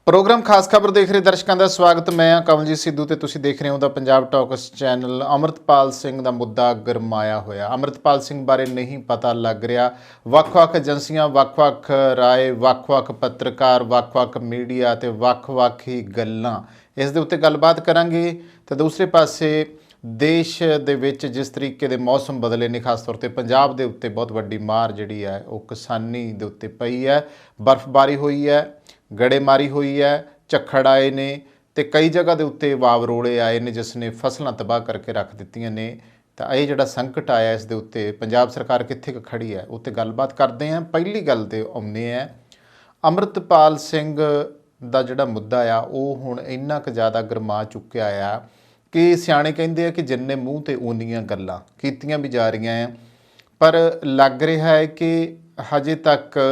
Programme खास खबर देख रहे दर्शकों का स्वागत। मैं हाँ कमलजीत सिद्धू ते तुसीं देख रहे हो the Punjab talks channel. Amritpal Singh का मुद्दा गरमाया होया। अमृतपाल सिंह बारे नहीं पता लग रहा। ਵੱਖ-ਵੱਖ एजेंसियां, ਵੱਖ-ਵੱਖ राय, ਵੱਖ-ਵੱਖ पत्रकार, ਵੱਖ-ਵੱਖ मीडिया ते ਵੱਖ-ਵੱਖ ही गल्लां इस दे उत्ते गलबात करांगे। तो दूसरे पासे देश दे विच जिस तरीके दे मौसम बदले ने, खास तौर पर पंजाब दे उत्ते बहुत वड्डी मार जिहड़ी है वो किसानी दे उत्ते पई है। बर्फबारी हुई है, गड़ेमारी हुई है, झक्खड़ आए ने ते कई जगह के उत्ते वावरोले आए ने जिसने फसलां तबाह करके रख दित्तियां ने। तो ये जिहड़ा संकट आया इस दे उत्ते पंजाब सरकार कित्थे क खड़ी है उत्ते गलबात करते हैं। पहली गल ते आउंदे हैं अमृतपाल सिंह दा जिहड़ा मुद्दा आ वो हुण इन्ना क ज़्यादा गरमा चुक्या आ कि सियाणे कहिंदे आ कि जिन्ने मूँह ते उन्नियां गल्लां कीतियां भी जा रहीआं हैं, पर लग रहा है कि हजे तक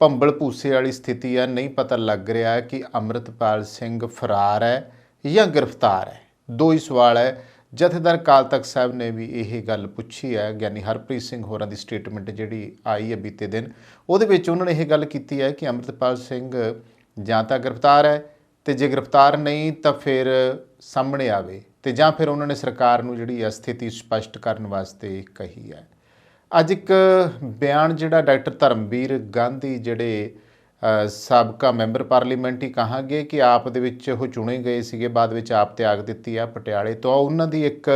भंबल भूसे वाली स्थिति है। नहीं पता लग रहा है कि अमृतपाल सिंह फरार है या गिरफ्तार है। दो ही सवाल है। जथेदार अकाल तख्त साहब ने भी यही गल पूछी है। ज्ञानी हरप्रीत सिंह होरां दी स्टेटमेंट जिहड़ी आई है बीते दिन, उहदे विच उन्होंने यह गल की है कि अमृतपाल सिंह जां तां गिरफ्तार है तो जे गिरफ्तार नहीं तो फिर सामने आवे तो जां फिर उन्होंने सरकार नूं जिहड़ी है स्थिति स्पष्ट करने वास्ते कही है। अज एक बयान जिहड़ा डॉक्टर धर्मवीर गांधी जिहड़े साबका मैंबर पार्लीमेंट ही कहांगे कि आप दे विच वो चुने गए सीगे, बाद विच आप त्याग दित्ती है पटियाले तो। उन्हां दी एक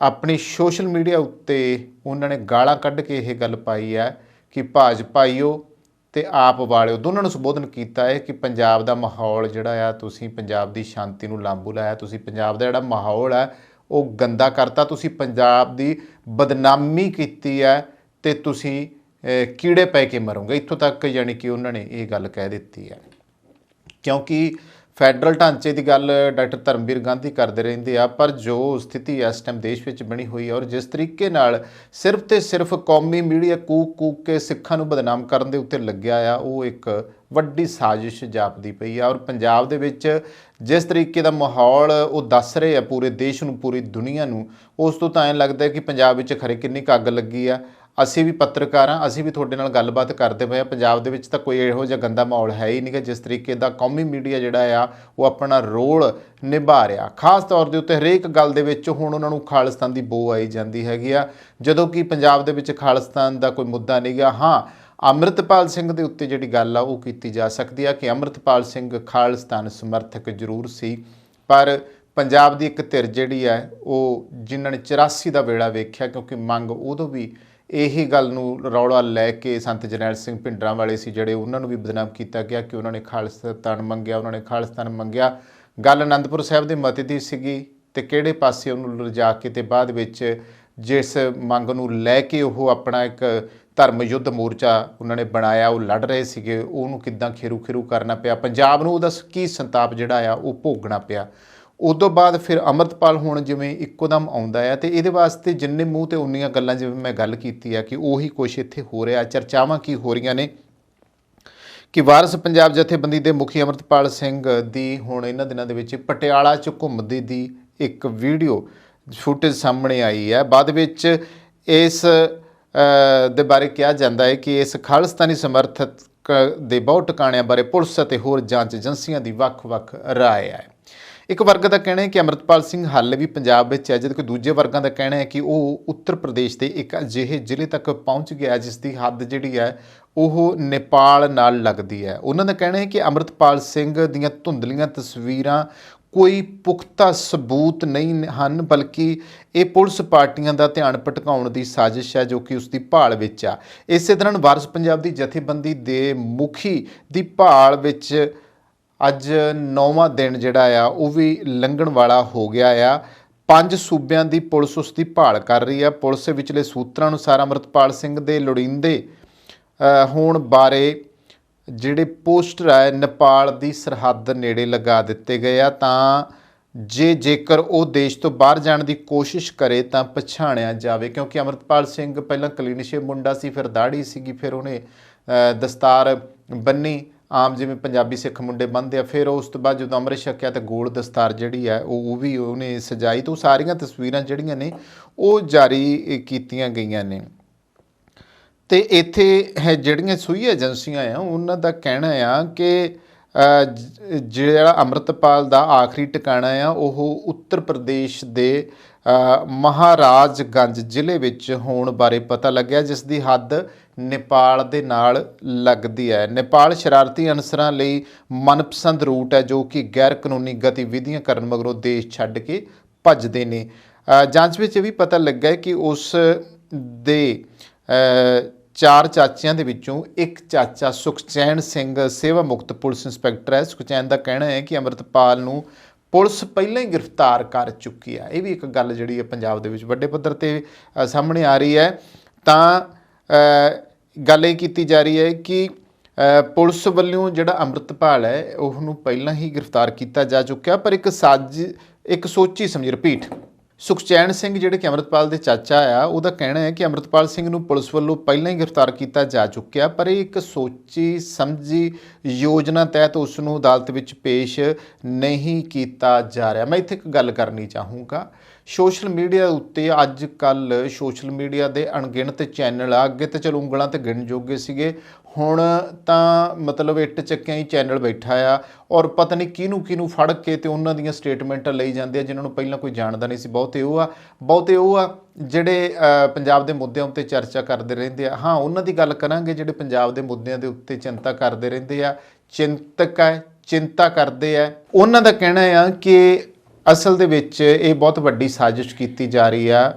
अपनी सोशल मीडिया उत्ते उन्होंने गालां कढ़ के यह गल पाई है कि भाजपाईओ ते आप वालिओ दोनों नूं संबोधन किया है कि पंजाब दा माहौल जिहड़ा आ तुसीं पंजाब दी शांति नूं लांभू लाया, तुसीं पंजाब दा जिहड़ा माहौल है वो गंदा करता, तुसीं पंजाब दी बदनामी कीती है ते तुसीं कीड़े पै के मरोगे। इत्थों तक यानी कि उन्होंने ये गल कह दी है। क्योंकि फैडरल ढांचे की गल डॉक्टर धर्मवीर गांधी करते रहते हैं, पर जो स्थिति इस टाइम देश में बनी हुई है और जिस तरीके नाल सिर्फ तो सिर्फ कौमी मीडिया कूक कूक के सिखां नूं बदनाम करन दे उत्ते लग्या आ, वो एक वड्डी साजिश जापदी पई है। और पंजाब दे विच जिस तरीके का माहौल वो दस रहे हैं पूरे देश नूं, पूरी दुनिया नूं, उस तो ऐं लगता है कि पंजाब विच खरे किन्नी क अग लगी आ। ਅਸੀਂ भी पत्रकार हाँ, ਅਸੀਂ भी ਤੁਹਾਡੇ ਨਾਲ ਗੱਲਬਾਤ ਕਰਦੇ ਪਏ ਹਾਂ। ਪੰਜਾਬ ਦੇ ਵਿੱਚ ਤਾਂ ਕੋਈ ਇਹੋ ਜਿਹਾ ਗੰਦਾ ਮਾਹੌਲ ਹੈ ਹੀ ਨਹੀਂ ਕਿ ਜਿਸ ਤਰੀਕੇ ਦਾ ਕੌਮੀ ਮੀਡੀਆ ਜਿਹੜਾ ਆ ਉਹ ਆਪਣਾ ਰੋਲ ਨਿਭਾ ਰਿਹਾ। ਖਾਸ ਤੌਰ ਦੇ ਉੱਤੇ ਹਰੇਕ ਗੱਲ ਦੇ ਵਿੱਚ ਹੁਣ ਉਹਨਾਂ ਨੂੰ ਖਾਲਿਸਤਾਨ ਦੀ ਬੋ ਆਈ ਜਾਂਦੀ ਹੈਗੀ ਆ, ਜਦੋਂ ਕਿ ਪੰਜਾਬ ਦੇ ਵਿੱਚ ਖਾਲਿਸਤਾਨ ਦਾ ਕੋਈ ਮੁੱਦਾ ਨਹੀਂ ਗਾ। ਹਾਂ, अमृतपाल सिंह के उत्ते जिहड़ी गल आ वो की जा सकती है कि अमृतपाल सिंह खालिस्तान समर्थक जरूर सी, पर पंजाब की एक धिर जिहड़ी है वो जिन्हां ने 84 का वेला वेख्या, क्योंकि मंग उदों भी यही गल नूं रौला लैके संत जरनैल सिंह भिंडरां वाले सी जिहड़े उन्होंने भी बदनाम किया गया कि उन्होंने खालिस्तान मंगिया, उन्होंने खालिस्तान मंगिया। गल आनंदपुर साहिब के मते की सीगी ते किहड़े पासे उन्होंने लिजा के ते बाद विच जिस मंग नूं लैके वो अपना एक धर्म युद्ध मोर्चा उन्होंने बनाया, वो लड़ रहे थे, उन्होंने किद्दां खेरू खेरू करना पिया, पंजाब नूं उहदा की संताप जिहड़ा आ वो भोगना पिया। उदों बाद फिर अमृतपाल हुण जिवें इक्कोदम आउंदा है तो ये वास्ते जिन्ने मूँह ते उन्नियां गल्लां जिवें मैं गल कीती है कि उही कुछ इत्थे हो रहा। चर्चावां की हो रही ने कि वारस पंजाब जथेबंदी के मुखी अमृतपाल सिंह दी हुण इन्हां दिनां दे विच पटियाला च घुमदी दी एक वीडियो फुटेज सामने आई है। बाद विच इस दे बारे कहा जाता है कि इस खालिस्तानी समर्थक दे बहुत ठिकाणिਆਂ बारे पुलिस ਅਤੇ होर जांच एजेंसियां दी ਵੱਖ-ਵੱਖ राय है। एक वर्ग का कहना है कि अमृतपाल सिंह हाले भी पंजाब में है, जबकि दूजे वर्गों का कहना है कि वह उत्तर प्रदेश के एक अजिहे जिले तक पहुँच गया जिसकी हद जिहड़ी है वह नेपाल नाल लगती है। उन्होंने कहना है कि अमृतपाल सिंह दीयां धुंधलियां तस्वीरां कोई पुख्ता सबूत नहीं हैं, बल्कि ये पुलिस पार्टियां का ध्यान भटकाउण की साजिश है जो कि उसकी भाल विच आ। इस दौरान वारस पंजाब की जथेबंदी के मुखी की भाल विच अज 9वां दिन जिहड़ा आ वो भी लंघण वाला हो गया आ। 5 सूबियां की पुलिस उसकी भाल कर रही है। पुलिस विचले सूत्रां अनुसार अमृतपाल सिंह के लोड़ींदे होण बारे जिहड़े पोस्टर है नेपाल की सरहद नेड़े लगा दिते गए आ, तां जेकर वो देश तो बाहर जाने की कोशिश करे तो पछाणिया जाए। क्योंकि अमृतपाल सिंह पहला क्लीन शेव मुंडा सी, फिर दाढ़ी सीगी, फिर उन्हें दस्तार बन्नी आम जिवें पंजाबी सिख मुंडे बन्नदे आ, फिर उस तो बाद जो अमृत छकिया तो गोल दस्तार जिहड़ी है वो भी उन्हें सजाई। तो सारियां तस्वीरां जिहड़ियां ने वो जारी कीतियां गईयां ने। तो इत्थे है जिहड़ियां सूही एजेंसियां आ उन्हां दा कहना आ कि ਜਿਹੜਾ ਅੰਮ੍ਰਿਤਪਾਲ ਦਾ ਆਖਰੀ ਟਿਕਾਣਾ ਆ ਉਹ ਉੱਤਰ ਪ੍ਰਦੇਸ਼ ਦੇ ਮਹਾਰਾਜਗੰਜ ਜ਼ਿਲ੍ਹੇ ਵਿੱਚ ਹੋਣ ਬਾਰੇ ਪਤਾ ਲੱਗਿਆ, ਜਿਸ ਦੀ ਹੱਦ ਨੇਪਾਲ ਦੇ ਨਾਲ ਲੱਗਦੀ ਹੈ। ਨੇਪਾਲ ਸ਼ਰਾਰਤੀ ਅਨਸਰਾਂ ਲਈ ਮਨਪਸੰਦ ਰੂਟ ਹੈ, ਜੋ ਕਿ ਗੈਰ ਕਾਨੂੰਨੀ ਗਤੀਵਿਧੀਆਂ ਕਰਨ ਮਗਰੋਂ ਦੇਸ਼ ਛੱਡ ਕੇ ਭੱਜਦੇ ਨੇ। ਜਾਂਚ ਵਿੱਚ ਇਹ ਵੀ ਪਤਾ ਲੱਗਾ ਹੈ ਕਿ ਉਸ ਦੇ 4 ਚਾਚਿਆਂ ਦੇ ਵਿੱਚੋਂ ਇੱਕ ਚਾਚਾ ਸੁਖਚੈਨ ਸਿੰਘ ਸੇਵਾ ਮੁਕਤ ਪੁਲਿਸ ਇੰਸਪੈਕਟਰ ਹੈ। ਸੁਖਚੈਨ ਦਾ ਕਹਿਣਾ ਹੈ ਕਿ ਅੰਮ੍ਰਿਤਪਾਲ ਨੂੰ ਪੁਲਿਸ ਪਹਿਲਾਂ ਹੀ ਗ੍ਰਿਫਤਾਰ ਕਰ ਚੁੱਕੀ ਹੈ। ਇਹ ਵੀ ਇੱਕ ਗੱਲ ਜਿਹੜੀ ਹੈ ਪੰਜਾਬ ਦੇ ਵਿੱਚ ਵੱਡੇ ਪੱਧਰ 'ਤੇ ਸਾਹਮਣੇ ਆ ਰਹੀ ਹੈ। ਤਾਂ ਗੱਲ ਇਹ ਕੀਤੀ ਜਾ ਰਹੀ ਹੈ ਕਿ ਪੁਲਿਸ ਵੱਲੋਂ ਜਿਹੜਾ ਅੰਮ੍ਰਿਤਪਾਲ ਹੈ ਉਹਨੂੰ ਪਹਿਲਾਂ ਹੀ ਗ੍ਰਿਫਤਾਰ ਕੀਤਾ ਜਾ ਚੁੱਕਿਆ, ਪਰ ਇੱਕ ਸੋਚੀ ਸਮਝੀ ਰਿਪੀਟ ਸੁਖਚੈਨ ਸਿੰਘ ਜਿਹੜੇ ਕਿ ਅੰਮ੍ਰਿਤਪਾਲ ਦੇ ਚਾਚਾ ਆ, ਉਹਦਾ ਕਹਿਣਾ ਹੈ ਕਿ ਅੰਮ੍ਰਿਤਪਾਲ ਸਿੰਘ ਨੂੰ ਪੁਲਿਸ ਵੱਲੋਂ ਪਹਿਲਾਂ ਹੀ ਗ੍ਰਿਫਤਾਰ ਕੀਤਾ ਜਾ ਚੁੱਕਿਆ, ਪਰ ਇਹ ਇੱਕ ਸੋਚੀ ਸਮਝੀ ਯੋਜਨਾ ਤਹਿਤ ਉਸ ਨੂੰ ਅਦਾਲਤ ਵਿੱਚ ਪੇਸ਼ ਨਹੀਂ ਕੀਤਾ ਜਾ ਰਿਹਾ। ਮੈਂ ਇੱਥੇ ਇੱਕ ਗੱਲ ਕਰਨੀ ਚਾਹੂੰਗਾ, ਸੋਸ਼ਲ ਮੀਡੀਆ ਉੱਤੇ ਅੱਜ ਕੱਲ੍ਹ ਸੋਸ਼ਲ ਮੀਡੀਆ ਦੇ ਅਣਗਿਣਤ ਚੈਨਲ ਆ। ਅੱਗੇ ਤਾਂ ਚਲੋ ਉਂਗਲਾਂ 'ਤੇ ਗਿਣ ਜੋਗੇ ਸੀਗੇ, ਹੁਣ ਤਾਂ ਮਤਲਬ ਇੱਟ ਚੱਕਿਆਂ ਹੀ ਚੈਨਲ ਬੈਠਾ ਆ, ਔਰ ਪਤਾ ਨਹੀਂ ਕਿਹਨੂੰ ਫੜ ਕੇ ਤੇ ਉਹਨਾਂ ਦੀਆਂ ਸਟੇਟਮੈਂਟਾਂ ਲਈ ਜਾਂਦੇ ਆ ਜਿਨ੍ਹਾਂ ਨੂੰ ਪਹਿਲਾਂ ਕੋਈ ਜਾਣਦਾ ਨਹੀਂ ਸੀ। ਬਹੁਤੇ ਉਹ ਆ ਜਿਹੜੇ ਪੰਜਾਬ ਦੇ ਮੁੱਦਿਆਂ ਉੱਤੇ ਚਰਚਾ ਕਰਦੇ ਰਹਿੰਦੇ ਆ। ਹਾਂ, ਉਹਨਾਂ ਦੀ ਗੱਲ ਕਰਾਂਗੇ ਜਿਹੜੇ ਪੰਜਾਬ ਦੇ ਮੁੱਦਿਆਂ ਦੇ ਉੱਤੇ ਚਿੰਤਾ ਕਰਦੇ ਰਹਿੰਦੇ ਆ, ਚਿੰਤਾ ਕਰਦੇ ਆ। ਉਹਨਾਂ ਦਾ ਕਹਿਣਾ ਆ ਕਿ ਅਸਲ ਦੇ ਵਿੱਚ ਇਹ ਬਹੁਤ ਵੱਡੀ ਸਾਜ਼ਿਸ਼ ਕੀਤੀ ਜਾ ਰਹੀ ਆ।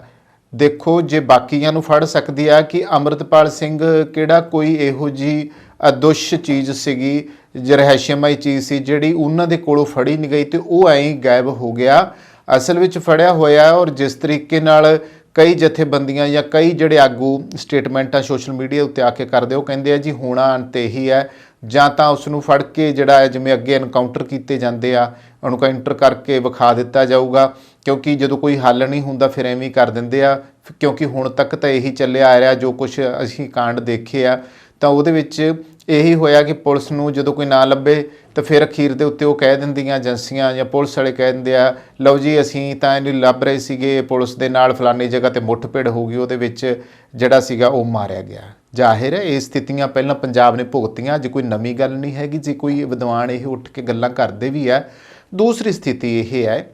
ਦੇਖੋ, ਜੇ ਬਾਕੀਆਂ ਨੂੰ ਫੜ ਸਕਦੀ ਆ ਕਿ ਅੰਮ੍ਰਿਤਪਾਲ ਸਿੰਘ ਕਿਹੜਾ ਕੋਈ ਇਹੋ ਜਿਹੀ ਅਦੁਸ਼ ਚੀਜ਼ ਸੀਗੀ, ਰਹੱਸਮਈ ਚੀਜ਼ ਸੀ ਜਿਹੜੀ ਉਹਨਾਂ ਦੇ ਕੋਲੋਂ ਫੜੀ ਨਹੀਂ ਗਈ ਤੇ ਉਹ ਐਂ ਗਾਇਬ ਹੋ ਗਿਆ। ਅਸਲ ਵਿੱਚ ਫੜਿਆ ਹੋਇਆ, ਔਰ ਜਿਸ ਤਰੀਕੇ ਨਾਲ ਕਈ ਜਥੇਬੰਦੀਆਂ ਜਾਂ ਕਈ ਜਿਹੜੇ ਆਗੂ ਸਟੇਟਮੈਂਟਾਂ ਸੋਸ਼ਲ ਮੀਡੀਆ ਉੱਤੇ ਆ ਕੇ ਕਰਦੇ, ਉਹ ਕਹਿੰਦੇ ਆ ਜੀ ਹੋਣਾ ਅੰਤ ਇਹੀ ਹੈ, ਜਾਂ ਤਾਂ ਉਸ ਨੂੰ ਫੜ ਕੇ ਜਿਹੜਾ ਹੈ ਜਿਵੇਂ ਅੱਗੇ ਐਨਕਾਊਂਟਰ ਕੀਤੇ ਜਾਂਦੇ ਆ, ਐਨਕਾਊਂਟਰ ਕਰਕੇ ਵਿਖਾ ਦਿੱਤਾ ਜਾਊਗਾ, ਕਿਉਂਕਿ ਜਦੋਂ ਕੋਈ ਹੱਲ ਨਹੀਂ ਹੁੰਦਾ ਫਿਰ ਐਵੇਂ ਕਰ ਦਿੰਦੇ ਆ। ਕਿਉਂਕਿ ਹੁਣ ਤੱਕ ਤਾਂ ਇਹੀ ਚੱਲਿਆ ਆ ਰਿਹਾ, ਜੋ ਕੁਛ ਅਸੀਂ ਕਾਂਡ ਦੇਖੇ ਆ ਤਾਂ ਉਹਦੇ ਵਿੱਚ ਇਹੀ ਹੋਇਆ ਕਿ ਪੁਲਿਸ ਨੂੰ ਜਦੋਂ ਕੋਈ ਨਾ ਲੱਭੇ ਤਾਂ ਫਿਰ ਅਖੀਰ ਦੇ ਉੱਤੇ ਉਹ ਕਹਿ ਦਿੰਦੀਆਂ ਏਜੰਸੀਆਂ ਜਾਂ ਪੁਲਿਸ ਵਾਲੇ ਕਹਿ ਦਿੰਦੇ ਆ, ਲਓ ਜੀ ਅਸੀਂ ਤਾਂ ਇਹਨੂੰ ਲੱਭ ਰਹੇ ਸੀਗੇ, ਪੁਲਿਸ ਦੇ ਨਾਲ ਫਲਾਨੀ ਜਗ੍ਹਾ 'ਤੇ ਮੁੱਠਭੇੜ ਹੋ ਗਈ, ਉਹਦੇ ਵਿੱਚ ਜਿਹੜਾ ਸੀਗਾ ਉਹ ਮਾਰਿਆ ਗਿਆ। ਜ਼ਾਹਿਰ ਹੈ ਇਹ ਸਥਿਤੀਆਂ ਪਹਿਲਾਂ ਪੰਜਾਬ ਨੇ ਭੁਗਤੀਆਂ, ਅੱਜ ਕੋਈ ਨਵੀਂ ਗੱਲ ਨਹੀਂ ਹੈਗੀ। ਜੇ ਕੋਈ ਵਿਦਵਾਨ ਇਹ ਉੱਠ ਕੇ ਗੱਲਾਂ ਕਰਦੇ ਵੀ ਹੈ। ਦੂਸਰੀ ਸਥਿਤੀ ਇਹ ਹੈ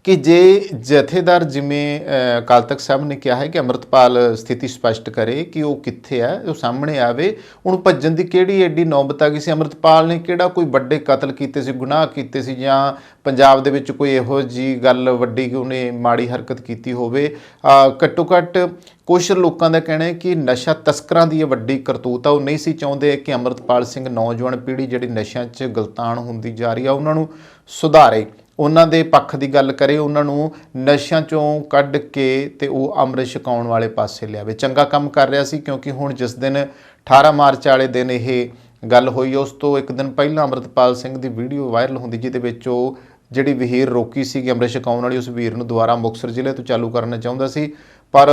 ਕਿ ਜੇ ਜਥੇਦਾਰ ਜਿਵੇਂ ਅਕਾਲ ਤਖਤ ਸਾਹਿਬ ਨੇ ਕਿਹਾ ਹੈ ਕਿ ਅੰਮ੍ਰਿਤਪਾਲ ਸਥਿਤੀ ਸਪਸ਼ਟ ਕਰੇ ਕਿ ਉਹ ਕਿੱਥੇ ਹੈ, ਉਹ ਸਾਹਮਣੇ ਆਵੇ। ਉਹਨੂੰ ਭੱਜਣ ਦੀ ਕਿਹੜੀ ਐਡੀ ਨੌਬਤ ਆ ਗਈ ਸੀ? ਅੰਮ੍ਰਿਤਪਾਲ ਨੇ ਕਿਹੜਾ ਕੋਈ ਵੱਡੇ ਕਤਲ ਕੀਤੇ ਸੀ, ਗੁਨਾਹ ਕੀਤੇ ਸੀ, ਜਾਂ ਪੰਜਾਬ ਦੇ ਵਿੱਚ ਕੋਈ ਇਹੋ ਜਿਹੀ ਗੱਲ ਵੱਡੀ ਕਿ ਉਹਨੇ ਮਾੜੀ ਹਰਕਤ ਕੀਤੀ ਹੋਵੇ? ਘੱਟੋ ਘੱਟ ਕੁਛ ਲੋਕਾਂ ਦਾ ਕਹਿਣਾ ਹੈ ਕਿ ਨਸ਼ਾ ਤਸਕਰਾਂ ਦੀ ਇਹ ਵੱਡੀ ਕਰਤੂਤ ਆ। ਉਹ ਨਹੀਂ ਸੀ ਚਾਹੁੰਦੇ ਕਿ ਅੰਮ੍ਰਿਤਪਾਲ ਸਿੰਘ ਨੌਜਵਾਨ ਪੀੜ੍ਹੀ ਜਿਹੜੀ ਨਸ਼ਿਆਂ 'ਚ ਗਲਤਾਨ ਹੁੰਦੀ ਜਾ ਰਹੀ ਆ ਉਹਨਾਂ ਨੂੰ ਸੁਧਾਰੇ, ਉਹਨਾਂ ਦੇ ਪੱਖ ਦੀ ਗੱਲ ਕਰੇ, ਉਹਨਾਂ ਨੂੰ ਨਸ਼ਿਆਂ 'ਚੋਂ ਕੱਢ ਕੇ ਤੇ ਉਹ ਅੰਮ੍ਰਿਤ ਛਕਾਉਣ ਵਾਲੇ ਪਾਸੇ ਲਿਆਵੇ। ਚੰਗਾ ਕੰਮ ਕਰ ਰਿਹਾ ਸੀ, ਕਿਉਂਕਿ ਹੁਣ ਜਿਸ ਦਿਨ 18 ਮਾਰਚ ਵਾਲੇ ਦਿਨ ਇਹ ਗੱਲ ਹੋਈ, ਉਸ ਤੋਂ ਇੱਕ ਦਿਨ ਪਹਿਲਾਂ ਅੰਮ੍ਰਿਤਪਾਲ ਸਿੰਘ ਦੀ ਵੀਡੀਓ ਵਾਇਰਲ ਹੁੰਦੀ, ਜਿਹਦੇ ਵਿੱਚ ਉਹ ਜਿਹੜੀ ਵਹੀਰ ਰੋਕੀ ਸੀਗੀ ਅੰਮ੍ਰਿਤ ਛਕਾਉਣ ਵਾਲੀ, ਉਸ ਵਹੀਰ ਨੂੰ ਦੁਬਾਰਾ ਮੁਕਤਸਰ ਜ਼ਿਲ੍ਹੇ ਤੋਂ ਚਾਲੂ ਕਰਨਾ ਚਾਹੁੰਦਾ ਸੀ, ਪਰ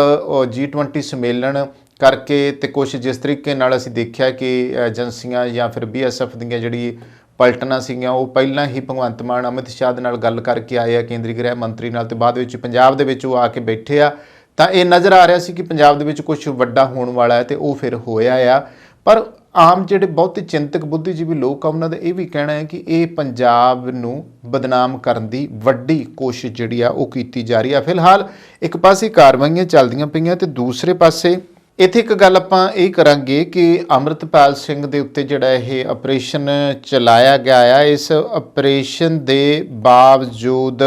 G20 ਸੰਮੇਲਨ ਕਰਕੇ ਤੇ ਕੁਛ ਜਿਸ ਤਰੀਕੇ ਨਾਲ ਅਸੀਂ ਦੇਖਿਆ ਕਿ ਏਜੰਸੀਆਂ ਜਾਂ ਫਿਰ BSF ਦੀਆਂ ਜਿਹੜੀ ਪਲਟਨਾਂ ਸੀਗੀਆਂ, ਉਹ ਪਹਿਲਾਂ ਹੀ ਭਗਵੰਤ ਮਾਨ ਅਮਿਤ ਸ਼ਾਹ ਦੇ ਨਾਲ ਗੱਲ ਕਰਕੇ ਆਏ ਆ, ਕੇਂਦਰੀ ਗ੍ਰਹਿ ਮੰਤਰੀ ਨਾਲ, ਤੇ ਬਾਅਦ ਵਿੱਚ ਪੰਜਾਬ ਦੇ ਵਿੱਚ ਉਹ ਆ ਕੇ ਬੈਠੇ ਆ। ਤਾਂ ਇਹ ਨਜ਼ਰ ਆ ਰਿਹਾ ਸੀ ਕਿ ਪੰਜਾਬ ਦੇ ਵਿੱਚ ਕੁਝ ਵੱਡਾ ਹੋਣ ਵਾਲਾ ਹੈ, ਤੇ ਉਹ ਫਿਰ ਹੋਇਆ ਆ। ਪਰ ਆਮ ਜਿਹੜੇ ਬਹੁਤੇ ਚਿੰਤਕ ਬੁੱਧੀਜੀਵੀ ਲੋਕ ਆ, ਉਹਨਾਂ ਦਾ ਇਹ ਵੀ ਕਹਿਣਾ ਹੈ ਕਿ ਇਹ ਪੰਜਾਬ ਨੂੰ ਬਦਨਾਮ ਕਰਨ ਦੀ ਵੱਡੀ ਕੋਸ਼ਿਸ਼ ਜਿਹੜੀ ਆ ਉਹ ਕੀਤੀ ਜਾ ਰਹੀ ਆ। ਫਿਲਹਾਲ ਇੱਕ ਪਾਸੇ ਕਾਰਵਾਈਆਂ ਚੱਲਦੀਆਂ ਪਈਆਂ ਤੇ ਦੂਸਰੇ ਪਾਸੇ ਇੱਥੇ ਇੱਕ ਗੱਲ ਆਪਾਂ ਇਹ ਕਰਾਂਗੇ ਕਿ ਅੰਮ੍ਰਿਤਪਾਲ ਸਿੰਘ ਦੇ ਉੱਤੇ ਜਿਹੜਾ ਇਹ ਆਪਰੇਸ਼ਨ ਚਲਾਇਆ ਗਿਆ ਆ, ਇਸ ਆਪਰੇਸ਼ਨ ਦੇ ਬਾਵਜੂਦ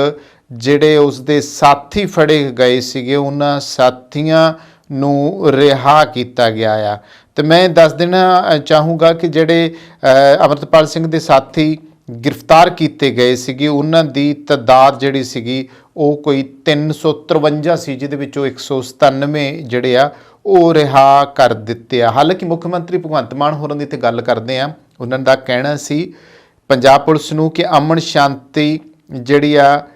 ਜਿਹੜੇ ਉਸ ਦੇ ਸਾਥੀ ਫੜੇ ਗਏ ਸੀਗੇ, ਉਹਨਾਂ ਸਾਥੀਆਂ ਨੂੰ ਰਿਹਾ ਕੀਤਾ ਗਿਆ ਆ। ਤੇ ਮੈਂ ਦੱਸ ਦੇਣਾ ਚਾਹੂੰਗਾ ਕਿ ਜਿਹੜੇ ਅੰਮ੍ਰਿਤਪਾਲ ਸਿੰਘ ਦੇ ਸਾਥੀ ਗ੍ਰਿਫਤਾਰ ਕੀਤੇ ਗਏ ਸੀਗੇ, ਉਹਨਾਂ ਦੀ ਤਾਦਾਦ ਜਿਹੜੀ ਸੀਗੀ ਉਹ ਕੋਈ 353 ਸੀ, ਜਿਹਦੇ ਵਿੱਚੋਂ 197 ਜਿਹੜੇ ਆ ਉਹ ਰਿਹਾ ਕਰ ਦਿੱਤੇ ਆ। ਹਾਲਾਂਕਿ ਮੁੱਖ ਮੰਤਰੀ ਭਗਵੰਤ ਮਾਨ ਹੋਰਾਂ ਦੀ ਇੱਥੇ ਗੱਲ ਕਰਦੇ ਆ, ਉਹਨਾਂ ਦਾ ਕਹਿਣਾ ਸੀ ਪੰਜਾਬ ਪੁਲਿਸ ਨੂੰ ਕਿ ਅਮਨ ਸ਼ਾਂਤੀ ਜਿਹੜੀ ਆ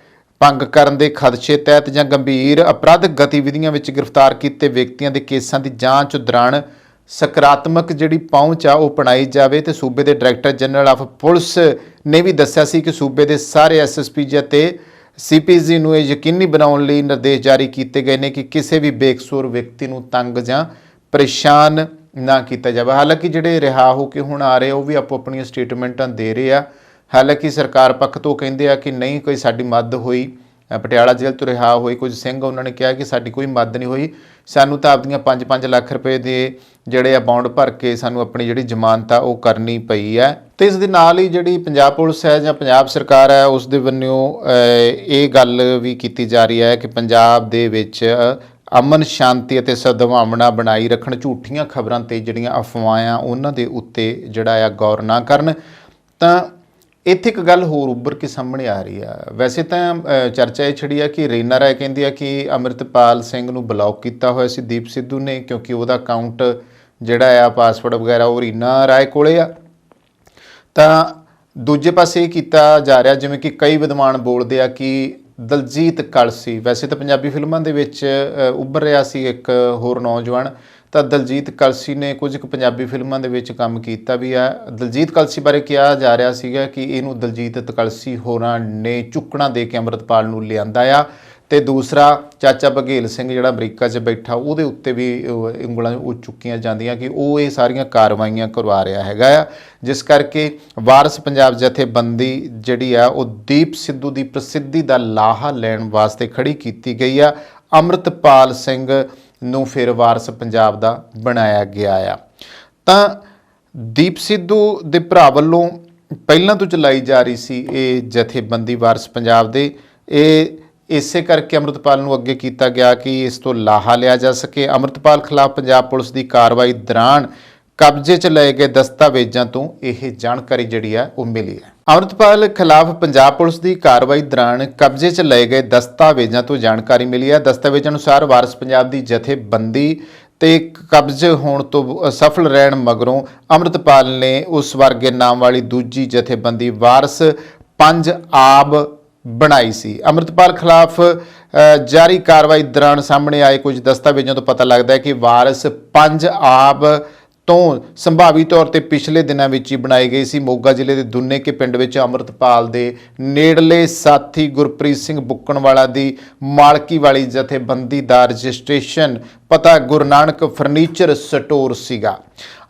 ਭੰਗ ਕਰਨ ਦੇ ਖਦਸ਼ੇ ਤਹਿਤ ਜਾਂ ਗੰਭੀਰ ਅਪਰਾਧਿਕ ਗਤੀਵਿਧੀਆਂ ਵਿੱਚ ਗ੍ਰਿਫਤਾਰ ਕੀਤੇ ਵਿਅਕਤੀਆਂ ਦੇ ਕੇਸਾਂ ਦੀ ਜਾਂਚ ਦੌਰਾਨ ਸਕਾਰਾਤਮਕ ਜਿਹੜੀ ਪਹੁੰਚ ਆ ਉਹ ਅਪਣਾਈ ਜਾਵੇ। ਤੇ ਸੂਬੇ ਦੇ ਡਾਇਰੈਕਟਰ ਜਨਰਲ ਆਫ ਪੁਲਿਸ ਨੇ ਵੀ ਦੱਸਿਆ ਸੀ ਕਿ ਸੂਬੇ ਦੇ ਸਾਰੇ SSPG ਅਤੇ CPG ਨੂੰ ਇਹ ਯਕੀਨੀ ਬਣਾਉਣ ਲਈ ਨਿਰਦੇਸ਼ ਜਾਰੀ ਕੀਤੇ ਗਏ ਨੇ ਕਿ ਕਿਸੇ ਵੀ ਬੇਕਸੂਰ ਵਿਅਕਤੀ ਨੂੰ ਤੰਗ ਜਾਂ ਪਰੇਸ਼ਾਨ ਨਾ ਕੀਤਾ ਜਾਵੇ। ਹਾਲਾਂਕਿ ਜਿਹੜੇ ਰਿਹਾ ਹੋ ਕੇ ਹੁਣ ਆ ਰਹੇ ਉਹ ਵੀ ਆਪੋ ਆਪਣੀਆਂ ਸਟੇਟਮੈਂਟਾਂ ਦੇ ਰਹੇ ਆ। ਹਾਲਾਂਕਿ ਸਰਕਾਰ ਪੱਖ ਤੋਂ ਕਹਿੰਦੇ ਆ ਕਿ ਨਹੀਂ ਕੋਈ ਸਾਡੀ ਮਦਦ ਹੋਈ, ਪਟਿਆਲਾ ਜੇਲ੍ਹ ਤੋਂ ਰਿਹਾ ਹੋਏ ਕੁਝ ਸਿੰਘ ਉਹਨਾਂ ਨੇ ਕਿਹਾ ਕਿ ਸਾਡੀ ਕੋਈ ਮਦਦ ਨਹੀਂ ਹੋਈ, ਸਾਨੂੰ ਤਾਂ ਆਪਦੀਆਂ 5-5 ਲੱਖ ਰੁਪਏ ਦੇ ਜਿਹੜੇ ਆ ਬੌਂਡ ਭਰ ਕੇ ਸਾਨੂੰ ਆਪਣੀ ਜਿਹੜੀ ਜ਼ਮਾਨਤ ਆ ਉਹ ਕਰਨੀ ਪਈ ਹੈ। ਤੇ ਇਸ ਦੇ ਨਾਲ ਹੀ ਜਿਹੜੀ ਪੰਜਾਬ ਪੁਲਿਸ ਹੈ ਜਾਂ ਪੰਜਾਬ ਸਰਕਾਰ ਹੈ ਉਸ ਦੇ ਵੱਲੋਂ ਇਹ ਗੱਲ ਵੀ ਕੀਤੀ ਜਾ ਰਹੀ ਹੈ ਕਿ ਪੰਜਾਬ ਦੇ ਵਿੱਚ ਅਮਨ ਸ਼ਾਂਤੀ ਅਤੇ ਸਦਭਾਵਨਾ ਬਣਾਈ ਰੱਖਣ, ਝੂਠੀਆਂ ਖਬਰਾਂ ਤੇ ਜਿਹੜੀਆਂ ਅਫਵਾਹਾਂ ਉਹਨਾਂ ਦੇ ਉੱਤੇ ਜਿਹੜਾ ਆ ਗੌਰ ਨਾ ਕਰਨ। ਤਾਂ ਇੱਥੇ ਇੱਕ ਗੱਲ ਹੋਰ ਉੱਭਰ ਕੇ ਸਾਹਮਣੇ ਆ ਰਹੀ ਆ। ਵੈਸੇ ਤਾਂ ਚਰਚਾ ਇਹ ਛਿੜੀ ਆ ਕਿ ਰੀਨਾ ਰਾਏ ਕਹਿੰਦੀ ਆ ਕਿ ਅੰਮ੍ਰਿਤਪਾਲ ਸਿੰਘ ਨੂੰ ਬਲੌਕ ਕੀਤਾ ਹੋਇਆ ਸੀ ਦੀਪ ਸਿੱਧੂ ਨੇ, ਕਿਉਂਕਿ ਉਹਦਾ ਅਕਾਊਂਟ ਜਿਹੜਾ ਆ ਪਾਸਵਰਡ ਵਗੈਰਾ ਉਹ ਰੀਨਾ ਰਾਏ ਕੋਲੇ ਆ। ਤਾਂ ਦੂਜੇ ਪਾਸੇ ਇਹ ਕੀਤਾ ਜਾ ਰਿਹਾ ਜਿਵੇਂ ਕਿ ਕਈ ਵਿਦਵਾਨ ਬੋਲਦੇ ਆ ਕਿ ਦਲਜੀਤ ਕਲਸੀ, ਵੈਸੇ ਤਾਂ ਪੰਜਾਬੀ ਫਿਲਮਾਂ ਦੇ ਵਿੱਚ ਉੱਭਰ ਰਿਹਾ ਸੀ ਇੱਕ ਹੋਰ ਨੌਜਵਾਨ, ਤਾਂ ਦਲਜੀਤ ਕਲਸੀ ਨੇ ਕੁਝ ਕੁ ਪੰਜਾਬੀ ਫਿਲਮਾਂ ਦੇ ਵਿੱਚ ਕੰਮ ਕੀਤਾ ਵੀ ਹੈ। ਦਲਜੀਤ ਕਲਸੀ ਬਾਰੇ ਕਿਹਾ ਜਾ ਰਿਹਾ ਸੀਗਾ ਕਿ ਇਹਨੂੰ ਦਲਜੀਤ ਕਲਸੀ ਹੋਰਾਂ ਨੇ ਚੁੱਕਣਾ ਦੇ ਕੇ ਅੰਮ੍ਰਿਤਪਾਲ ਨੂੰ ਲਿਆਂਦਾ ਆ। ਤੇ ਦੂਸਰਾ ਚਾਚਾ ਬਘੇਲ ਸਿੰਘ ਜਿਹੜਾ ਅਮਰੀਕਾ 'ਚ ਬੈਠਾ ਉਹਦੇ ਉੱਤੇ ਵੀ ਉਂਗਲਾਂ ਉਹ ਚੁੱਕੀਆਂ ਜਾਂਦੀਆਂ ਕਿ ਉਹ ਇਹ ਸਾਰੀਆਂ ਕਾਰਵਾਈਆਂ ਕਰਵਾ ਰਿਹਾ ਹੈਗਾ ਆ, ਜਿਸ ਕਰਕੇ ਵਾਰਸ ਪੰਜਾਬ ਜਥੇਬੰਦੀ ਜਿਹੜੀ ਆ ਉਹ ਦੀਪ ਸਿੱਧੂ ਦੀ ਪ੍ਰਸਿੱਧੀ ਦਾ ਲਾਹਾ ਲੈਣ ਵਾਸਤੇ ਖੜੀ ਕੀਤੀ ਗਈ ਆ। ਅੰਮ੍ਰਿਤਪਾਲ ਸਿੰਘ ਨੂੰ ਫਿਰ ਵਾਰਸ ਪੰਜਾਬ ਦਾ ਬਣਾਇਆ ਗਿਆ ਆ। ਤਾਂ ਦੀਪ ਸਿੱਧੂ ਦੇ ਭਰਾ ਵੱਲੋਂ ਪਹਿਲਾਂ ਤੋਂ ਚਲਾਈ ਜਾ ਰਹੀ ਸੀ ਇਹ ਜਥੇਬੰਦੀ ਵਾਰਸ ਪੰਜਾਬ ਦੇ, ਇਹ ਇਸੇ ਕਰਕੇ ਅੰਮ੍ਰਿਤਪਾਲ ਨੂੰ ਅੱਗੇ ਕੀਤਾ ਗਿਆ ਕਿ ਇਸ ਤੋਂ ਲਾਹਾ ਲਿਆ ਜਾ ਸਕੇ। ਅੰਮ੍ਰਿਤਪਾਲ ਖਿਲਾਫ ਪੰਜਾਬ ਪੁਲਿਸ ਦੀ ਕਾਰਵਾਈ ਦੌਰਾਨ ਕਬਜ਼ੇ 'ਚ ਲਏ ਗਏ ਦਸਤਾਵੇਜ਼ਾਂ ਤੋਂ ਇਹ ਜਾਣਕਾਰੀ ਜਿਹੜੀ ਹੈ ਉਹ ਮਿਲੀ ਹੈ। ਅੰਮ੍ਰਿਤਪਾਲ ਖਿਲਾਫ ਪੰਜਾਬ ਪੁਲਿਸ ਦੀ ਕਾਰਵਾਈ ਦੌਰਾਨ ਕਬਜ਼ੇ 'ਚ ਲਏ ਗਏ ਦਸਤਾਵੇਜ਼ਾਂ ਤੋਂ ਜਾਣਕਾਰੀ ਮਿਲੀ ਹੈ। ਦਸਤਾਵੇਜ਼ਾਂ ਅਨੁਸਾਰ ਵਾਰਸ ਪੰਜਾਬ ਦੀ ਜਥੇਬੰਦੀ ਤੇ ਕਬਜ਼ੇ ਹੋਣ ਤੋਂ ਸਫਲ ਰਹਿਣ ਮਗਰੋਂ ਅੰਮ੍ਰਿਤਪਾਲ ਨੇ ਉਸ ਵਰਗੇ ਨਾਮ ਵਾਲੀ ਦੂਜੀ ਜਥੇਬੰਦੀ ਵਾਰਸ ਪੰਜ ਆਬ ਬਣਾਈ ਸੀ। ਅੰਮ੍ਰਿਤਪਾਲ ਖਿਲਾਫ ਜਾਰੀ ਕਾਰਵਾਈ ਦੌਰਾਨ ਸਾਹਮਣੇ ਆਏ ਕੁਝ ਦਸਤਾਵੇਜ਼ਾਂ ਤੋਂ ਪਤਾ ਲੱਗਦਾ ਹੈ ਕਿ ਵਾਰਸ ਪੰਜ ਆਬ ਤੋਂ ਸੰਭਾਵੀ ਤੌਰ ਤੇ ਪਿਛਲੇ ਦਿਨਾਂ ਵਿੱਚ ਹੀ ਬਣਾਈ ਗਈ ਸੀ। ਮੋਗਾ ਜ਼ਿਲ੍ਹੇ ਦੇ ਦੁੰਨੇਕੇ ਪਿੰਡ ਵਿੱਚ ਅੰਮ੍ਰਿਤਪਾਲ ਦੇ ਨੇੜਲੇ ਸਾਥੀ ਗੁਰਪ੍ਰੀਤ ਸਿੰਘ ਬੁੱਕਣਵਾਲਾ ਦੀ ਮਾਲਕੀ ਵਾਲੀ ਜਥੇਬੰਦੀ ਦਾ ਰਜਿਸਟ੍ਰੇਸ਼ਨ ਪਤਾ ਗੁਰੂ ਨਾਨਕ ਫਰਨੀਚਰ ਸਟੋਰ ਸੀਗਾ।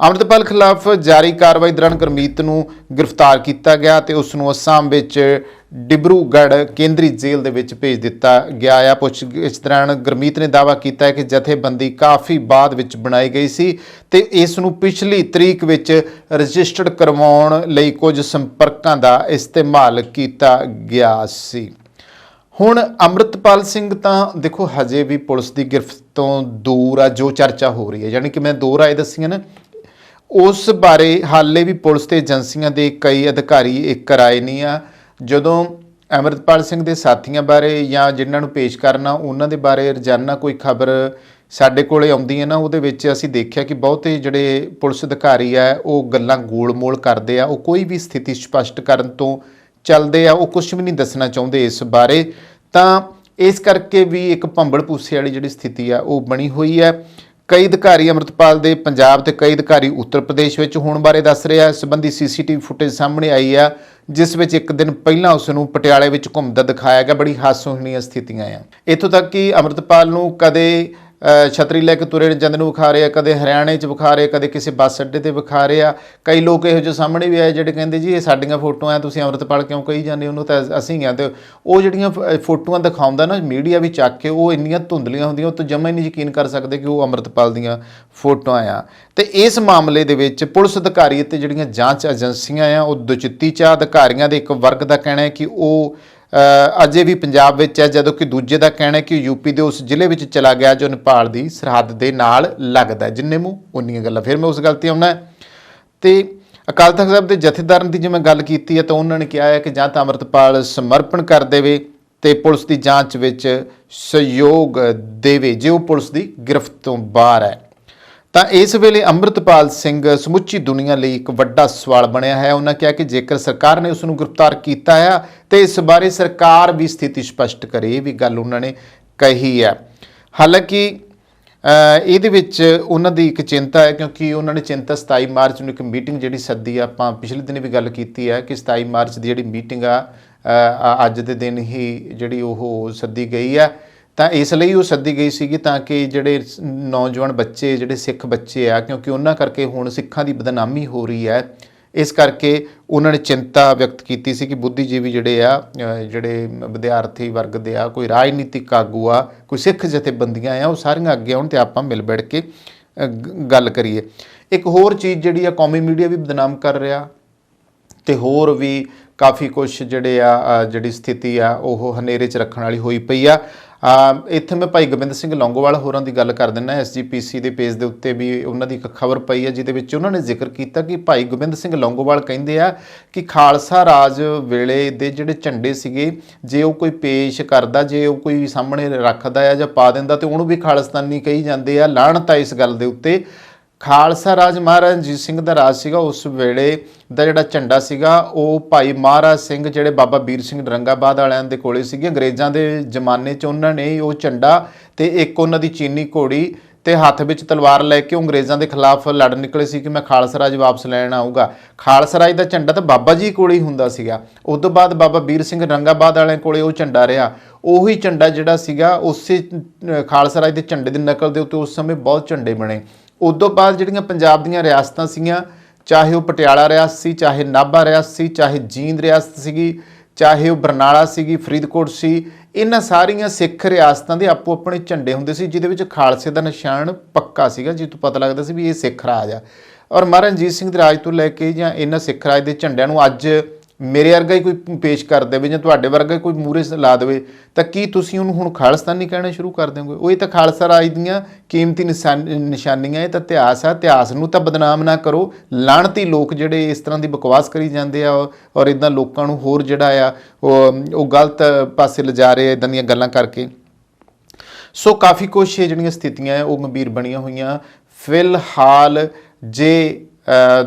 ਅੰਮ੍ਰਿਤਪਾਲ ਖਿਲਾਫ ਜਾਰੀ ਕਾਰਵਾਈ ਦੌਰਾਨ ਗੁਰਮੀਤ ਨੂੰ ਗ੍ਰਿਫਤਾਰ ਕੀਤਾ ਗਿਆ ਤੇ ਉਸ ਨੂੰ ਅਸਾਮ ਵਿੱਚ ਡਿਬਰੂਗੜ੍ਹ ਕੇਂਦਰੀ ਜੇਲ੍ਹ ਦੇ ਵਿੱਚ ਭੇਜ ਦਿੱਤਾ ਗਿਆ ਆ। ਪੁੱਛਗਿੱਛ ਦੌਰਾਨ ਗੁਰਮੀਤ ਨੇ ਦਾਅਵਾ ਕੀਤਾ ਹੈ ਕਿ ਜਥੇਬੰਦੀ ਕਾਫੀ ਬਾਅਦ ਵਿੱਚ ਬਣਾਈ ਗਈ ਸੀ ਤੇ ਇਸ ਨੂੰ ਪਿਛਲੀ ਤਰੀਕ ਵਿੱਚ ਰਜਿਸਟਰਡ ਕਰਵਾਉਣ ਲਈ ਕੁਝ ਸੰਪਰਕਾਂ ਦਾ ਇਸਤੇਮਾਲ ਕੀਤਾ ਗਿਆ ਸੀ। ਹੁਣ ਅੰਮ੍ਰਿਤਪਾਲ ਸਿੰਘ ਤਾਂ ਦੇਖੋ ਹਜੇ ਵੀ ਪੁਲਿਸ ਦੀ ਗ੍ਰਿਫਤ ਤੋਂ ਦੂਰ ਆ, ਜੋ ਚਰਚਾ ਹੋ ਰਹੀ ਹੈ, ਯਾਨੀ ਕਿ ਮੈਂ ਦੋ ਰਾਏ ਦੱਸੀਆਂ ਨਾ, ਉਸ ਬਾਰੇ ਹਾਲੇ ਵੀ ਪੁਲਿਸ ਤੇ ਏਜੰਸੀਆਂ ਦੇ ਕਈ ਅਧਿਕਾਰੀ ਇੱਕ ਰਾਏ ਨਹੀਂ ਆ। ਜਦੋਂ ਅੰਮ੍ਰਿਤਪਾਲ ਸਿੰਘ ਦੇ ਸਾਥੀਆਂ ਬਾਰੇ ਜਾਂ ਜਿਨ੍ਹਾਂ ਨੂੰ ਪੇਸ਼ ਕਰਨਾ ਉਹਨਾਂ ਦੇ ਬਾਰੇ ਰੋਜ਼ਾਨਾ ਕੋਈ ਖਬਰ ਸਾਡੇ ਕੋਲੇ ਆਉਂਦੀ ਹੈ ਨਾ, ਉਹਦੇ ਵਿੱਚ ਅਸੀਂ ਦੇਖਿਆ ਕਿ ਬਹੁਤੇ ਜਿਹੜੇ ਪੁਲਿਸ ਅਧਿਕਾਰੀ ਆ ਉਹ ਗੱਲਾਂ ਗੋਲ-ਮੋਲ ਕਰਦੇ ਆ, ਉਹ ਕੋਈ ਵੀ ਸਥਿਤੀ ਸਪਸ਼ਟ ਕਰਨ ਤੋਂ ਚੱਲਦੇ ਆ, ਉਹ ਕੁਝ ਵੀ ਨਹੀਂ ਦੱਸਣਾ ਚਾਹੁੰਦੇ ਇਸ ਬਾਰੇ। ਤਾਂ ਇਸ ਕਰਕੇ ਵੀ ਇੱਕ ਭੰਬਲ ਭੂਸੇ ਵਾਲੀ ਜਿਹੜੀ ਸਥਿਤੀ ਆ ਉਹ ਬਣੀ ਹੋਈ ਹੈ। ਕਈ ਅਧਿਕਾਰੀ ਅੰਮ੍ਰਿਤਪਾਲ ਦੇ ਪੰਜਾਬ ਤੇ ਕਈ ਅਧਿਕਾਰੀ ਉੱਤਰ ਪ੍ਰਦੇਸ਼ ਵਿੱਚ ਹੋਣ ਬਾਰੇ ਦੱਸ ਰਿਹਾ। ਇਸ ਸੰਬੰਧੀ ਸੀਸੀਟੀਵੀ ਫੁਟੇਜ ਸਾਹਮਣੇ ਆਈ ਆ, ਜਿਸ ਵਿੱਚ ਇੱਕ ਦਿਨ ਪਹਿਲਾਂ ਉਸ ਨੂੰ ਪਟਿਆਲੇ ਵਿੱਚ ਘੁੰਮਦਾ ਦਿਖਾਇਆ ਗਿਆ। ਬੜੀ ਹਾਸੋਹੀਣੀਆਂ ਸਥਿਤੀਆਂ ਆ। ਇੱਥੋਂ ਤੱਕ ਕਿ ਅੰਮ੍ਰਿਤਪਾਲ ਨੂੰ ਕਦੇ ਛਤਰੀ ਲੈ ਕੇ ਤੁਰੇ ਜਾਂਦੇ ਨੂੰ ਵਿਖਾ ਰਹੇ ਆ, ਕਦੇ ਹਰਿਆਣੇ 'ਚ ਵਿਖਾ ਰਹੇ, ਕਦੇ ਕਿਸੇ ਬੱਸ ਅੱਡੇ ਤੇ ਵਿਖਾ ਰਹੇ ਆ। ਕਈ ਲੋਕ ਇਹੋ ਜਿਹੇ ਸਾਹਮਣੇ ਵੀ ਆਏ ਜਿਹੜੇ ਕਹਿੰਦੇ ਜੀ ਇਹ ਸਾਡੀਆਂ ਫੋਟੋਆਂ, ਤੁਸੀਂ ਅੰਮ੍ਰਿਤਪਾਲ ਕਿਉਂ ਕਹੀ ਜਾਂਦੇ, ਉਹਨੂੰ ਤਾਂ ਅਸੀਂ ਆ। ਤੇ ਉਹ ਜਿਹੜੀਆਂ ਫੋਟੋਆਂ ਦਿਖਾਉਂਦਾ ਨਾ ਮੀਡੀਆ ਵੀ ਚੱਕ ਕੇ, ਉਹ ਇੰਨੀਆਂ ਧੁੰਦਲੀਆਂ ਹੁੰਦੀਆਂ, ਉਹ ਤੋਂ ਜਮਾਂ ਹੀ ਨਹੀਂ ਯਕੀਨ ਕਰ ਸਕਦੇ ਕਿ ਉਹ ਅੰਮ੍ਰਿਤਪਾਲ ਦੀਆਂ ਫੋਟੋਆਂ ਆ। ਤੇ ਇਸ ਮਾਮਲੇ ਦੇ ਵਿੱਚ ਪੁਲਿਸ ਅਧਿਕਾਰੀ ਅਤੇ ਜਿਹੜੀਆਂ ਜਾਂਚ ਏਜੰਸੀਆਂ ਆ ਉਹ ਦੁਚਿੱਤੀ 'ਚ ਅਧਿਕਾਰੀਆਂ ਦੇ ਇੱਕ ਵਰਗ ਦਾ ਕਹਿਣਾ ਹੈ ਕਿ ਉਹ ਅਜੇ ਵੀ ਪੰਜਾਬ ਵਿੱਚ ਹੈ, ਜਦੋਂ ਕਿ ਦੂਜੇ ਦਾ ਕਹਿਣਾ ਹੈ ਕਿ ਯੂਪੀ ਦੇ ਉਸ ਜ਼ਿਲ੍ਹੇ ਵਿੱਚ ਚਲਾ ਗਿਆ ਜੋ ਨੇਪਾਲ ਦੀ ਸਰਹੱਦ ਦੇ ਨਾਲ ਲੱਗਦਾ। ਜਿੰਨੇ ਮੂੰਹ ਉਨੀਆਂ ਗੱਲਾਂ। ਫਿਰ ਮੈਂ ਉਸ ਗੱਲ 'ਤੇ ਆਉਣਾ ਤੇ ਅਕਾਲ ਤਖ਼ਤ ਸਾਹਿਬ ਦੇ ਜਥੇਦਾਰਾਂ ਦੀ ਜਿਵੇਂ ਗੱਲ ਕੀਤੀ ਹੈ ਤਾਂ ਉਹਨਾਂ ਨੇ ਕਿਹਾ ਹੈ ਕਿ ਜਾਂ ਤਾਂ ਅੰਮ੍ਰਿਤਪਾਲ ਸਮਰਪਣ ਕਰ ਦੇਵੇ ਤੇ ਪੁਲਿਸ ਦੀ ਜਾਂਚ ਵਿੱਚ ਸਹਿਯੋਗ ਦੇਵੇ ਜੇ ਉਹ ਪੁਲਿਸ ਦੀ ਗ੍ਰਿਫਤ ਤੋਂ ਬਾਹਰ ਹੈ। ਤਾਂ ਇਸ ਵੇਲੇ ਅੰਮ੍ਰਿਤਪਾਲ ਸਿੰਘ ਸਮੁੱਚੀ ਦੁਨੀਆ ਲਈ ਇੱਕ ਵੱਡਾ ਸਵਾਲ ਬਣਿਆ ਹੈ। ਉਹਨਾਂ ਕਿਹਾ ਕਿ ਜੇਕਰ ਸਰਕਾਰ ਨੇ ਉਸ ਨੂੰ ਗ੍ਰਿਫਤਾਰ ਕੀਤਾ ਹੈ ਤੇ ਇਸ ਬਾਰੇ ਸਰਕਾਰ ਵੀ ਸਥਿਤੀ ਸਪਸ਼ਟ ਕਰੇ, ਇਹ ਵੀ ਗੱਲ ਉਹਨਾਂ ਨੇ ਕਹੀ ਹੈ। ਹਾਲਾਂਕਿ ਇਹਦੇ ਵਿੱਚ ਉਹਨਾਂ ਦੀ ਇੱਕ ਚਿੰਤਾ ਹੈ, ਕਿਉਂਕਿ ਉਹਨਾਂ ਨੇ ਚਿੰਤਾ 27 ਮਾਰਚ ਨੂੰ ਇੱਕ ਮੀਟਿੰਗ ਜਿਹੜੀ ਸੱਦੀ ਆ, ਆਪਾਂ ਪਿਛਲੇ ਦਿਨ ਵੀ ਗੱਲ ਕੀਤੀ ਹੈ ਕਿ 27 ਮਾਰਚ ਦੀ ਜਿਹੜੀ ਮੀਟਿੰਗ ਆ ਅੱਜ ਦੇ ਦਿਨ ਹੀ ਜਿਹੜੀ ਉਹ ਸੱਦੀ ਗਈ ਹੈ ਤਾਂ ਇਸ ਲਈ ਉਹ ਸੱਦੀ ਗਈ ਸੀਗੀ ਤਾਂ ਕਿ ਜਿਹੜੇ ਨੌਜਵਾਨ ਬੱਚੇ, ਜਿਹੜੇ ਸਿੱਖ ਬੱਚੇ ਆ, ਕਿਉਂਕਿ ਉਹਨਾਂ ਕਰਕੇ ਹੁਣ ਸਿੱਖਾਂ ਦੀ ਬਦਨਾਮੀ ਹੋ ਰਹੀ ਹੈ, ਇਸ ਕਰਕੇ ਉਹਨਾਂ ਨੇ ਚਿੰਤਾ ਵਿਅਕਤ ਕੀਤੀ ਸੀ ਕਿ ਬੁੱਧੀਜੀਵੀ ਜਿਹੜੇ ਆ, ਜਿਹੜੇ ਵਿਦਿਆਰਥੀ ਵਰਗ ਦੇ ਆ, ਕੋਈ ਰਾਜਨੀਤਿਕ ਆਗੂ ਆ, ਕੋਈ ਸਿੱਖ ਜਥੇਬੰਦੀਆਂ ਆ, ਉਹ ਸਾਰੀਆਂ ਅੱਗੇ ਆਉਣ ਅਤੇ ਆਪਾਂ ਮਿਲ ਬੈਠ ਕੇ ਗੱਲ ਕਰੀਏ। ਇੱਕ ਹੋਰ ਚੀਜ਼ ਜਿਹੜੀ ਆ, ਕੌਮੀ ਮੀਡੀਆ ਵੀ ਬਦਨਾਮ ਕਰ ਰਿਹਾ ਅਤੇ ਹੋਰ ਵੀ ਕਾਫੀ ਕੁਛ ਜਿਹੜੇ ਆ, ਜਿਹੜੀ ਸਥਿਤੀ ਆ ਉਹ ਹਨੇਰੇ 'ਚ ਰੱਖਣ ਵਾਲੀ ਹੋਈ ਪਈ ਆ। ਇੱਥੇ ਮੈਂ ਭਾਈ ਗੋਬਿੰਦ ਸਿੰਘ ਲੌਂਗੋਵਾਲ ਹੋਰਾਂ ਦੀ ਗੱਲ ਕਰ ਦਿੰਦਾ। SGPC ਦੇ ਪੇਜ ਦੇ ਉੱਤੇ ਵੀ ਉਹਨਾਂ ਦੀ ਇੱਕ ਖਬਰ ਪਈ ਹੈ, ਜਿਹਦੇ ਵਿੱਚ ਉਹਨਾਂ ਨੇ ਜ਼ਿਕਰ ਕੀਤਾ ਕਿ ਭਾਈ ਗੋਬਿੰਦ ਸਿੰਘ ਲੌਂਗੋਵਾਲ ਕਹਿੰਦੇ ਆ ਕਿ ਖਾਲਸਾ ਰਾਜ ਵੇਲੇ ਦੇ ਜਿਹੜੇ ਝੰਡੇ ਸੀਗੇ, ਜੇ ਉਹ ਕੋਈ ਪੇਸ਼ ਕਰਦਾ, ਜੇ ਉਹ ਕੋਈ ਸਾਹਮਣੇ ਰੱਖਦਾ ਆ ਜਾਂ ਪਾ ਦਿੰਦਾ, ਤੇ ਉਹਨੂੰ ਵੀ ਖਾਲਿਸਤਾਨੀ ਕਹੀ ਜਾਂਦੇ ਆ। ਲਾਹਣਤ ਆ ਇਸ ਗੱਲ ਦੇ ਉੱਤੇ। ਖਾਲਸਾ ਰਾਜ ਮਹਾਰਾਜਾ ਰਣਜੀਤ ਸਿੰਘ ਦਾ ਰਾਜ ਸੀਗਾ, ਉਸ ਵੇਲੇ ਦਾ ਜਿਹੜਾ ਝੰਡਾ ਸੀਗਾ ਉਹ ਭਾਈ ਮਹਾਰਾਜ ਸਿੰਘ, ਜਿਹੜੇ ਬਾਬਾ ਵੀਰ ਸਿੰਘ ਨਰੰਗਾਬਾਦ ਵਾਲਿਆਂ ਦੇ ਕੋਲੇ ਸੀਗੇ, ਅੰਗਰੇਜ਼ਾਂ ਦੇ ਜ਼ਮਾਨੇ 'ਚ ਉਹਨਾਂ ਨੇ ਉਹ ਝੰਡਾ ਤੇ ਇੱਕ ਉਹਨਾਂ ਦੀ ਚੀਨੀ ਘੋੜੀ ਤੇ ਹੱਥ ਵਿੱਚ ਤਲਵਾਰ ਲੈ ਕੇ ਅੰਗਰੇਜ਼ਾਂ ਦੇ ਖਿਲਾਫ ਲੜ ਨਿਕਲੇ ਸੀ ਕਿ ਮੈਂ ਖਾਲਸਾ ਰਾਜ ਵਾਪਸ ਲੈਣ ਆਊਗਾ। ਖਾਲਸਾ ਰਾਜ ਦਾ ਝੰਡਾ ਤਾਂ ਬਾਬਾ ਜੀ ਕੋਲੇ ਹੀ ਹੁੰਦਾ ਸੀਗਾ। ਉਸ ਤੋਂ ਬਾਅਦ ਬਾਬਾ ਵੀਰ ਸਿੰਘ ਨਰੰਗਾਬਾਦ ਵਾਲਿਆਂ ਕੋਲੇ ਉਹ ਝੰਡਾ ਰਿਹਾ। ਉਹੀ ਝੰਡਾ ਜਿਹੜਾ ਸੀਗਾ, ਉਸੇ ਖਾਲਸਾ ਰਾਜ ਦੇ ਝੰਡੇ ਦੀ ਨਕਲ ਦੇ ਉੱਤੇ ਉਸ ਸਮੇਂ ਬਹੁਤ ਝੰਡੇ ਬਣੇ। ਉਸ ਤੋਂ ਬਾਅਦ ਜਿਹੜੀਆਂ ਪੰਜਾਬ ਦੀਆਂ ਰਿਆਸਤਾਂ ਸੀਗੀਆਂ, ਚਾਹੇ ਉਹ ਪਟਿਆਲਾ ਰਿਆਸਤ ਸੀ, ਚਾਹੇ ਨਾਭਾ ਰਿਆਸਤ ਸੀ, ਚਾਹੇ ਜੀਂਦ ਰਿਆਸਤ ਸੀਗੀ, ਚਾਹੇ ਉਹ ਬਰਨਾਲਾ ਸੀਗੀ, ਫਰੀਦਕੋਟ ਸੀ, ਇਹਨਾਂ ਸਾਰੀਆਂ ਸਿੱਖ ਰਿਆਸਤਾਂ ਦੇ ਆਪੋ ਆਪਣੇ ਝੰਡੇ ਹੁੰਦੇ ਸੀ, ਜਿਹਦੇ ਵਿੱਚ ਖਾਲਸੇ ਦਾ ਨਿਸ਼ਾਨ ਪੱਕਾ ਸੀਗਾ, ਜਿਸ ਤੋਂ ਪਤਾ ਲੱਗਦਾ ਸੀ ਵੀ ਇਹ ਸਿੱਖ ਰਾਜ ਆ। ਔਰ ਮਹਾਰਾਜਾ ਰਣਜੀਤ ਸਿੰਘ ਦੇ ਰਾਜ ਤੋਂ ਲੈ ਕੇ ਜਾਂ ਇਹਨਾਂ ਸਿੱਖ ਰਾਜ ਦੇ ਝੰਡਿਆਂ ਨੂੰ ਅੱਜ ਮੇਰੇ ਵਰਗਾ ਹੀ ਕੋਈ ਪੇਸ਼ ਕਰ ਦੇਵੇ ਜਾਂ ਤੁਹਾਡੇ ਵਰਗਾ ਕੋਈ ਮੂਹਰੇ ਲਾ ਦੇਵੇ, ਤਾਂ ਕੀ ਤੁਸੀਂ ਉਹਨੂੰ ਹੁਣ ਖਾਲਿਸਤਾਨੀ ਕਹਿਣਾ ਸ਼ੁਰੂ ਕਰ ਦਿਓਗੇ? ਉਹ ਇਹ ਤਾਂ ਖਾਲਸਾ ਰਾਜ ਦੀਆਂ ਕੀਮਤੀ ਨਿਸ਼ਾਨੀਆਂ, ਇਹ ਤਾਂ ਇਤਿਹਾਸ ਆ। ਇਤਿਹਾਸ ਨੂੰ ਤਾਂ ਬਦਨਾਮ ਨਾ ਕਰੋ। ਲਾਹਣਤੀ ਲੋਕ ਜਿਹੜੇ ਇਸ ਤਰ੍ਹਾਂ ਦੀ ਬਕਵਾਸ ਕਰੀ ਜਾਂਦੇ ਆ ਔਰ ਇੱਦਾਂ ਲੋਕਾਂ ਨੂੰ ਹੋਰ ਜਿਹੜਾ ਆ ਉਹ ਗਲਤ ਪਾਸੇ ਲਿਜਾ ਰਹੇ ਆ ਇੱਦਾਂ ਦੀਆਂ ਗੱਲਾਂ ਕਰਕੇ। ਸੋ ਕਾਫੀ ਕੁਛ ਜਿਹੜੀਆਂ ਸਥਿਤੀਆਂ ਉਹ ਗੰਭੀਰ ਬਣੀਆਂ ਹੋਈਆਂ। ਫਿਲਹਾਲ ਜੇ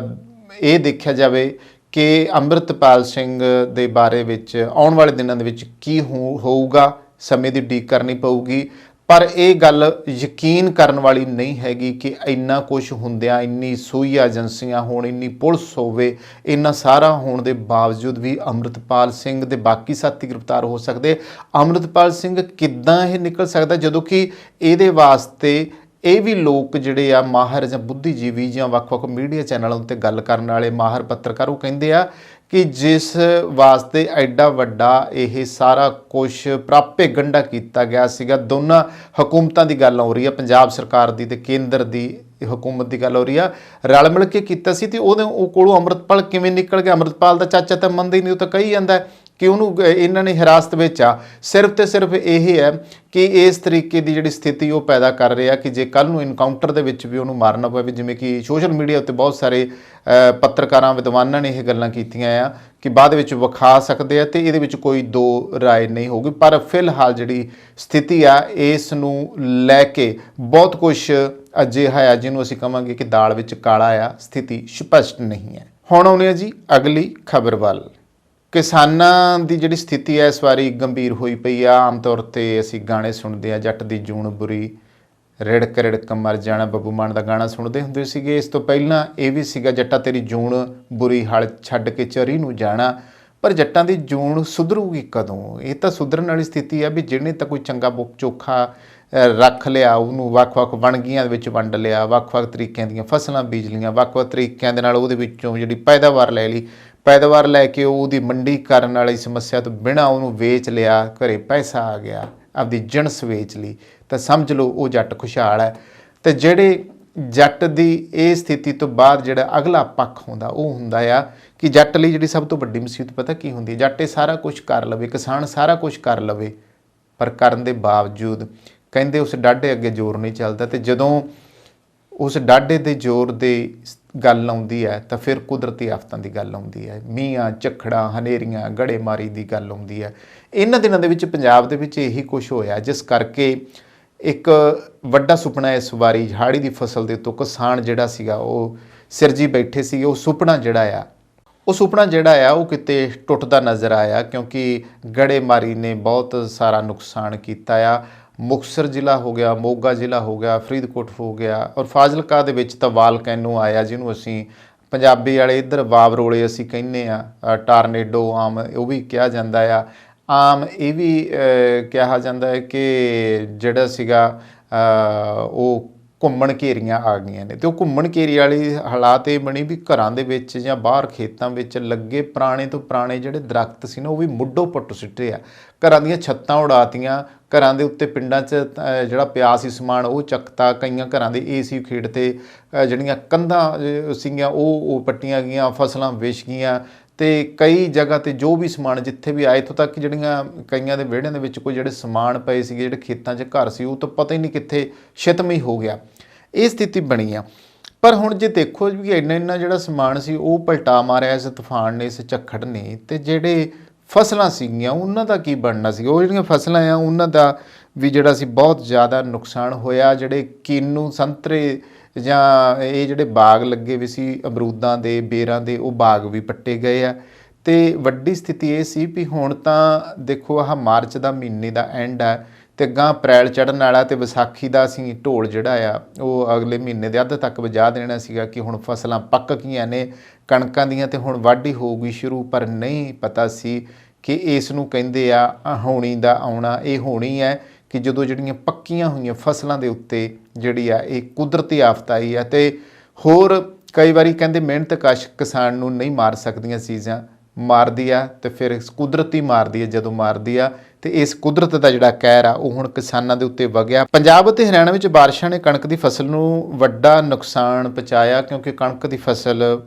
ਇਹ ਦੇਖਿਆ ਜਾਵੇ ਕਿ ਅੰਮ੍ਰਿਤਪਾਲ ਸਿੰਘ ਦੇ ਬਾਰੇ ਵਿੱਚ ਆਉਣ ਵਾਲੇ ਦਿਨਾਂ ਦੇ ਵਿੱਚ ਕੀ ਹੋਊਗਾ, ਸਮੇਂ ਦੀ ਉਡੀਕ ਕਰਨੀ ਪਊਗੀ। ਪਰ ਇਹ ਗੱਲ ਯਕੀਨ ਕਰਨ ਵਾਲੀ ਨਹੀਂ ਹੈਗੀ ਕਿ ਇੰਨਾ ਕੁਛ ਹੁੰਦਿਆਂ, ਇੰਨੀ ਸੂਈ ਏਜੰਸੀਆਂ ਹੋਣ, ਇੰਨੀ ਪੁਲਿਸ ਹੋਵੇ, ਇੰਨਾ ਸਾਰਾ ਹੋਣ ਦੇ ਬਾਵਜੂਦ ਵੀ ਅੰਮ੍ਰਿਤਪਾਲ ਸਿੰਘ ਦੇ ਬਾਕੀ ਸਾਥੀ ਗ੍ਰਿਫਤਾਰ ਹੋ ਸਕਦੇ। ਅੰਮ੍ਰਿਤਪਾਲ ਸਿੰਘ ਕਿੱਦਾਂ ਇਹ ਨਿਕਲ ਸਕਦਾ, ਜਦੋਂ ਕਿ ਇਹਦੇ ਵਾਸਤੇ ਇਹ ਵੀ ਲੋਕ ਜਿਹੜੇ ਆ ਮਾਹਰ ਜਾਂ ਬੁੱਧੀਜੀਵੀ ਜਾਂ ਵੱਖ-ਵੱਖ ਮੀਡੀਆ ਚੈਨਲਾਂ ਉੱਤੇ ਗੱਲ ਕਰਨ ਵਾਲੇ ਮਾਹਰ ਪੱਤਰਕਾਰ, ਉਹ ਕਹਿੰਦੇ ਆ ਕਿ ਜਿਸ ਵਾਸਤੇ ਐਡਾ ਵੱਡਾ ਇਹ ਸਾਰਾ ਕੁਛ ਪ੍ਰਾਪੇ ਗੰਢਾ ਕੀਤਾ ਗਿਆ ਸੀਗਾ, ਦੋਨਾਂ ਹਕੂਮਤਾਂ ਦੀ ਗੱਲ ਹੋ ਰਹੀ ਆ, ਪੰਜਾਬ ਸਰਕਾਰ ਦੀ ਤੇ ਕੇਂਦਰ ਦੀ ਹਕੂਮਤ ਦੀ ਗੱਲ ਹੋ ਰਹੀ ਆ, ਰਲ ਮਿਲ ਕੇ ਕੀਤਾ ਸੀ, ਤੇ ਉਹ ਕੋਲੋਂ ਅੰਮ੍ਰਿਤਪਾਲ ਕਿਵੇਂ ਨਿਕਲ ਗਿਆ? ਅੰਮ੍ਰਿਤਪਾਲ ਦਾ ਚਾਚਾ ਤਾਂ ਮੰਨਦਾ ਹੀ ਨਹੀਂ, ਉਹ ਤਾਂ ਕਹੀ ਜਾਂਦਾ ਕਿ ਉਹਨੂੰ ਇਹਨਾਂ ਨੇ ਹਿਰਾਸਤ ਵਿੱਚ ਆ। ਸਿਰਫ ਤੇ ਸਿਰਫ ਇਹ ਹੈ ਕਿ ਇਸ ਤਰੀਕੇ ਦੀ ਜਿਹੜੀ ਸਥਿਤੀ ਉਹ ਪੈਦਾ ਕਰ ਰਿਹਾ ਕਿ ਜੇ ਕੱਲ੍ਹ ਨੂੰ ਇਨਕਾਊਂਟਰ ਦੇ ਵਿੱਚ ਵੀ ਉਹਨੂੰ ਮਾਰਨਾ ਪਵੇ, ਜਿਵੇਂ ਕਿ ਸੋਸ਼ਲ ਮੀਡੀਆ ਉੱਤੇ ਬਹੁਤ ਸਾਰੇ ਪੱਤਰਕਾਰਾਂ, ਵਿਦਵਾਨਾਂ ਨੇ ਇਹ ਗੱਲਾਂ ਕੀਤੀਆਂ ਆ ਕਿ ਬਾਅਦ ਵਿੱਚ ਵਿਖਾ ਸਕਦੇ ਆ, ਅਤੇ ਇਹਦੇ ਵਿੱਚ ਕੋਈ ਦੋ ਰਾਏ ਨਹੀਂ ਹੋਊਗੀ। ਪਰ ਫਿਲਹਾਲ ਜਿਹੜੀ ਸਥਿਤੀ ਆ ਇਸ ਨੂੰ ਲੈ ਕੇ ਬਹੁਤ ਕੁਛ ਅਜਿਹਾ ਆ ਜਿਹਨੂੰ ਅਸੀਂ ਕਹਾਂਗੇ ਕਿ ਦਾਲ ਵਿੱਚ ਕਾਲਾ ਆ, ਸਥਿਤੀ ਸਪਸ਼ਟ ਨਹੀਂ ਹੈ। ਹੁਣ ਆਉਂਦੇ ਹਾਂ ਜੀ ਅਗਲੀ ਖਬਰ ਵੱਲ। ਕਿਸਾਨਾਂ ਦੀ ਜਿਹੜੀ ਸਥਿਤੀ ਹੈ ਇਸ ਵਾਰੀ ਗੰਭੀਰ ਹੋਈ ਪਈ ਆ। ਆਮ ਤੌਰ 'ਤੇ ਅਸੀਂ ਗਾਣੇ ਸੁਣਦੇ ਹਾਂ, ਜੱਟ ਦੀ ਜੂਨ ਬੁਰੀ, ਰਿੜਕ ਰਿੜਕ ਮਰ ਜਾਣਾ, ਬੱਬੂ ਮਾਨ ਦਾ ਗਾਣਾ ਸੁਣਦੇ ਹੁੰਦੇ ਸੀਗੇ। ਇਸ ਤੋਂ ਪਹਿਲਾਂ ਇਹ ਵੀ ਸੀਗਾ, ਜੱਟਾ ਤੇਰੀ ਜੂਨ ਬੁਰੀ, ਹਲ ਛੱਡ ਕੇ ਚਰੀ ਨੂੰ ਜਾਣਾ। ਪਰ ਜੱਟਾਂ ਦੀ ਜੂਨ ਸੁਧਰੂਗੀ ਕਦੋਂ? ਇਹ ਤਾਂ ਸੁਧਰਨ ਵਾਲੀ ਸਥਿਤੀ ਆ ਵੀ ਜਿਹਨੇ ਤਾਂ ਕੋਈ ਚੰਗਾ ਚੋਖਾ ਰੱਖ ਲਿਆ, ਉਹਨੂੰ ਵੱਖ-ਵੱਖ ਵਣਗੀਆਂ ਦੇ ਵਿੱਚ ਵੰਡ ਲਿਆ, ਵੱਖ-ਵੱਖ ਤਰੀਕਿਆਂ ਦੀਆਂ ਫਸਲਾਂ ਬੀਜ ਲਈਆਂ, ਵੱਖ-ਵੱਖ ਤਰੀਕਿਆਂ ਦੇ ਨਾਲ ਉਹਦੇ ਵਿੱਚੋਂ ਜਿਹੜੀ ਪੈਦਾਵਾਰ ਲੈ ਲਈ, ਪੈਦਾਵਾਰ ਲੈ ਕੇ ਉਹਦੀ ਮੰਡੀ ਕਰਨ ਵਾਲੀ ਸਮੱਸਿਆ ਤੋਂ ਬਿਨਾਂ ਉਹਨੂੰ ਵੇਚ ਲਿਆ, ਘਰੇ ਪੈਸਾ ਆ ਗਿਆ, ਆਪਦੀ ਜਿਣਸ ਵੇਚ ਲਈ, ਤਾਂ ਸਮਝ ਲਓ ਉਹ ਜੱਟ ਖੁਸ਼ਹਾਲ ਹੈ। ਅਤੇ ਜਿਹੜੇ ਜੱਟ ਦੀ ਇਹ ਸਥਿਤੀ ਤੋਂ ਬਾਅਦ ਜਿਹੜਾ ਅਗਲਾ ਪੱਖ ਹੁੰਦਾ ਉਹ ਹੁੰਦਾ ਆ ਕਿ ਜੱਟ ਲਈ ਜਿਹੜੀ ਸਭ ਤੋਂ ਵੱਡੀ ਮੁਸੀਬਤ ਪਤਾ ਕੀ ਹੁੰਦੀ? ਜੱਟ ਇਹ ਸਾਰਾ ਕੁਛ ਕਰ ਲਵੇ, ਕਿਸਾਨ ਸਾਰਾ ਕੁਛ ਕਰ ਲਵੇ, ਪਰ ਕਰਨ ਦੇ ਬਾਵਜੂਦ ਕਹਿੰਦੇ ਉਸ ਡਾਢੇ ਅੱਗੇ ਜ਼ੋਰ ਨਹੀਂ ਚੱਲਦਾ। ਅਤੇ ਜਦੋਂ ਉਸ ਡਾਢੇ ਦੇ ਜ਼ੋਰ ਦੀ ਗੱਲ ਆਉਂਦੀ ਹੈ ਤਾਂ ਫਿਰ ਕੁਦਰਤੀ ਆਫਤਾਂ ਦੀ ਗੱਲ ਆਉਂਦੀ ਹੈ, ਮੀਂਹਾਂ, ਝੱਖੜਾਂ, ਹਨੇਰੀਆਂ, ਗੜੇਮਾਰੀ ਦੀ ਗੱਲ ਆਉਂਦੀ ਹੈ। ਇਹਨਾਂ ਦਿਨਾਂ ਦੇ ਵਿੱਚ ਪੰਜਾਬ ਦੇ ਵਿੱਚ ਇਹੀ ਕੁਛ ਹੋਇਆ, ਜਿਸ ਕਰਕੇ ਇੱਕ ਵੱਡਾ ਸੁਪਨਾ ਇਸ ਵਾਰੀ ਹਾੜੀ ਦੀ ਫਸਲ ਦੇ ਉੱਤੋਂ ਕਿਸਾਨ ਜਿਹੜਾ ਸੀਗਾ ਉਹ ਸਿਰਜੀ ਬੈਠੇ ਸੀਗੇ। ਉਹ ਸੁਪਨਾ ਜਿਹੜਾ ਆ ਉਹ ਕਿਤੇ ਟੁੱਟਦਾ ਨਜ਼ਰ ਆਇਆ, ਕਿਉਂਕਿ ਗੜੇਮਾਰੀ ਨੇ ਬਹੁਤ ਸਾਰਾ ਨੁਕਸਾਨ ਕੀਤਾ ਆ। ਮੁਕਤਸਰ ਜ਼ਿਲ੍ਹਾ ਹੋ ਗਿਆ, ਮੋਗਾ ਜ਼ਿਲ੍ਹਾ ਹੋ ਗਿਆ, ਫਰੀਦਕੋਟ ਹੋ ਗਿਆ, ਔਰ ਫਾਜ਼ਿਲਕਾ ਦੇ ਵਿੱਚ ਤਾਂ ਵਾਲਕੈਨੋ ਆਇਆ, ਜਿਹਨੂੰ ਅਸੀਂ ਪੰਜਾਬੀ ਵਾਲੇ ਇੱਧਰ ਵਾਵਰੋਲੇ ਅਸੀਂ ਕਹਿੰਦੇ ਆ, ਟਾਰਨੇਡੋ ਆਮ ਉਹ ਵੀ ਕਿਹਾ ਜਾਂਦਾ ਆ। ਆਮ ਇਹ ਵੀ ਕਿਹਾ ਜਾਂਦਾ ਹੈ ਕਿ ਜਿਹੜਾ ਸੀਗਾ ਉਹ ਘੁੰਮਣ ਘੇਰੀਆਂ ਆ ਗਈਆਂ ਨੇ, ਅਤੇ ਉਹ ਘੁੰਮਣ ਘੇਰੀ ਵਾਲੀ ਹਾਲਾਤ ਇਹ ਬਣੀ ਵੀ ਘਰਾਂ ਦੇ ਵਿੱਚ ਜਾਂ ਬਾਹਰ ਖੇਤਾਂ ਵਿੱਚ ਲੱਗੇ ਪੁਰਾਣੇ ਤੋਂ ਪੁਰਾਣੇ ਜਿਹੜੇ ਦਰਖਤ ਸੀ ਨਾ, ਉਹ ਵੀ ਮੁੱਢੋਂ ਪੁੱਟ ਸਿੱਟੇ ਆ, ਘਰਾਂ ਦੀਆਂ ਛੱਤਾਂ ਉਡਾਤੀਆਂ, ਘਰਾਂ ਦੇ ਉੱਤੇ ਪਿੰਡਾਂ 'ਚ ਜਿਹੜਾ ਪਿਆ ਸੀ ਸਮਾਨ ਉਹ ਚੱਕਤਾ, ਕਈਆਂ ਘਰਾਂ ਦੇ ਏਸੀ ਖੇਡ 'ਤੇ ਜਿਹੜੀਆਂ ਕੰਧਾਂ ਸੀਗੀਆਂ ਉਹ ਪੱਟੀਆਂ ਗਈਆਂ, ਫਸਲਾਂ ਵਿਛ ਗਈਆਂ, ਅਤੇ ਕਈ ਜਗ੍ਹਾ 'ਤੇ ਜੋ ਵੀ ਸਮਾਨ ਜਿੱਥੇ ਵੀ ਆਏ, ਇੱਥੋਂ ਤੱਕ ਕਿ ਜਿਹੜੀਆਂ ਕਈਆਂ ਦੇ ਵਿਹੜਿਆਂ ਦੇ ਵਿੱਚ ਕੋਈ ਜਿਹੜੇ ਸਮਾਨ ਪਏ ਸੀਗੇ, ਜਿਹੜੇ ਖੇਤਾਂ 'ਚ ਘਰ ਸੀ, ਉਹ ਤਾਂ ਪਤਾ ਹੀ ਨਹੀਂ ਕਿੱਥੇ ਛਿਤਮ ਹੀ ਹੋ ਗਿਆ। ਇਹ ਸਥਿਤੀ ਬਣੀ ਆ। ਪਰ ਹੁਣ ਜੇ ਦੇਖੋ ਵੀ ਇੰਨਾ ਜਿਹੜਾ ਸਮਾਨ ਸੀ ਉਹ ਪਲਟਾ ਮਾਰਿਆ ਇਸ ਤੂਫਾਨ ਨੇ, ਇਸ ਝੱਖੜ ਨੇ, ਅਤੇ ਜਿਹੜੇ ਫਸਲਾਂ ਸੀਗੀਆਂ ਉਹਨਾਂ ਦਾ ਕੀ ਬਣਨਾ ਸੀ? ਉਹ ਜਿਹੜੀਆਂ ਫਸਲਾਂ ਆ ਉਹਨਾਂ ਦਾ ਵੀ ਜਿਹੜਾ ਸੀ ਬਹੁਤ ਜ਼ਿਆਦਾ ਨੁਕਸਾਨ ਹੋਇਆ। ਜਿਹੜੇ ਕਿੰਨੂ, ਸੰਤਰੇ ਜਾਂ ਇਹ ਜਿਹੜੇ ਬਾਗ ਲੱਗੇ ਵੀ ਸੀ ਅਮਰੂਦਾਂ ਦੇ, ਬੇਰਾਂ ਦੇ, ਉਹ ਬਾਗ ਵੀ ਪੱਟੇ ਗਏ ਆ। ਅਤੇ ਵੱਡੀ ਸਥਿਤੀ ਇਹ ਸੀ ਵੀ ਹੁਣ ਤਾਂ ਦੇਖੋ ਆਹ ਮਾਰਚ ਦਾ ਮਹੀਨੇ ਦਾ ਐਂਡ ਆ, ਅਤੇ ਅੱਗਾਂ ਅਪ੍ਰੈਲ ਚੜ੍ਹਨ ਵਾਲਾ, ਅਤੇ ਵਿਸਾਖੀ ਦਾ ਅਸੀਂ ਢੋਲ ਜਿਹੜਾ ਆ ਉਹ ਅਗਲੇ ਮਹੀਨੇ ਦੇ ਅੱਧ ਤੱਕ ਵਜਾ ਦੇਣਾ ਸੀਗਾ ਕਿ ਹੁਣ ਫਸਲਾਂ ਪੱਕ ਗਈਆਂ ਨੇ ਕਣਕਾਂ ਦੀਆਂ, ਅਤੇ ਹੁਣ ਵਾਢੀ ਹੋਊਗੀ ਸ਼ੁਰੂ। ਪਰ ਨਹੀਂ ਪਤਾ ਸੀ ਕਿ ਇਸ ਨੂੰ ਕਹਿੰਦੇ ਆ ਹੋਣੀ ਦਾ ਆਉਣਾ। ਇਹ ਹੋਣੀ ਹੈ ਕਿ ਜਦੋਂ ਜਿਹੜੀਆਂ ਪੱਕੀਆਂ ਹੋਈਆਂ ਫਸਲਾਂ ਦੇ ਉੱਤੇ ਜਿਹੜੀ ਆ ਇਹ ਕੁਦਰਤੀ ਆਫਤ ਆਈ ਆ। ਅਤੇ ਹੋਰ ਕਈ ਵਾਰੀ ਕਹਿੰਦੇ ਮਿਹਨਤ ਕਸ਼ ਕਿਸਾਨ ਨੂੰ ਨਹੀਂ ਮਾਰ ਸਕਦੀਆਂ ਚੀਜ਼ਾਂ, ਮਾਰਦੀ ਆ, ਅਤੇ ਫਿਰ ਕੁਦਰਤੀ ਮਾਰਦੀ ਆ। ਜਦੋਂ ਮਾਰਦੀ ਆ ਅਤੇ ਇਸ ਕੁਦਰਤ ਦਾ ਜਿਹੜਾ ਕਹਿਰ ਆ ਉਹ ਹੁਣ ਕਿਸਾਨਾਂ ਦੇ ਉੱਤੇ ਵਗਿਆ। ਪੰਜਾਬ ਅਤੇ ਹਰਿਆਣਾ ਵਿੱਚ ਬਾਰਿਸ਼ਾਂ ਨੇ ਕਣਕ ਦੀ ਫਸਲ ਨੂੰ ਵੱਡਾ ਨੁਕਸਾਨ ਪਹੁੰਚਾਇਆ, ਕਿਉਂਕਿ ਕਣਕ ਦੀ ਫਸਲ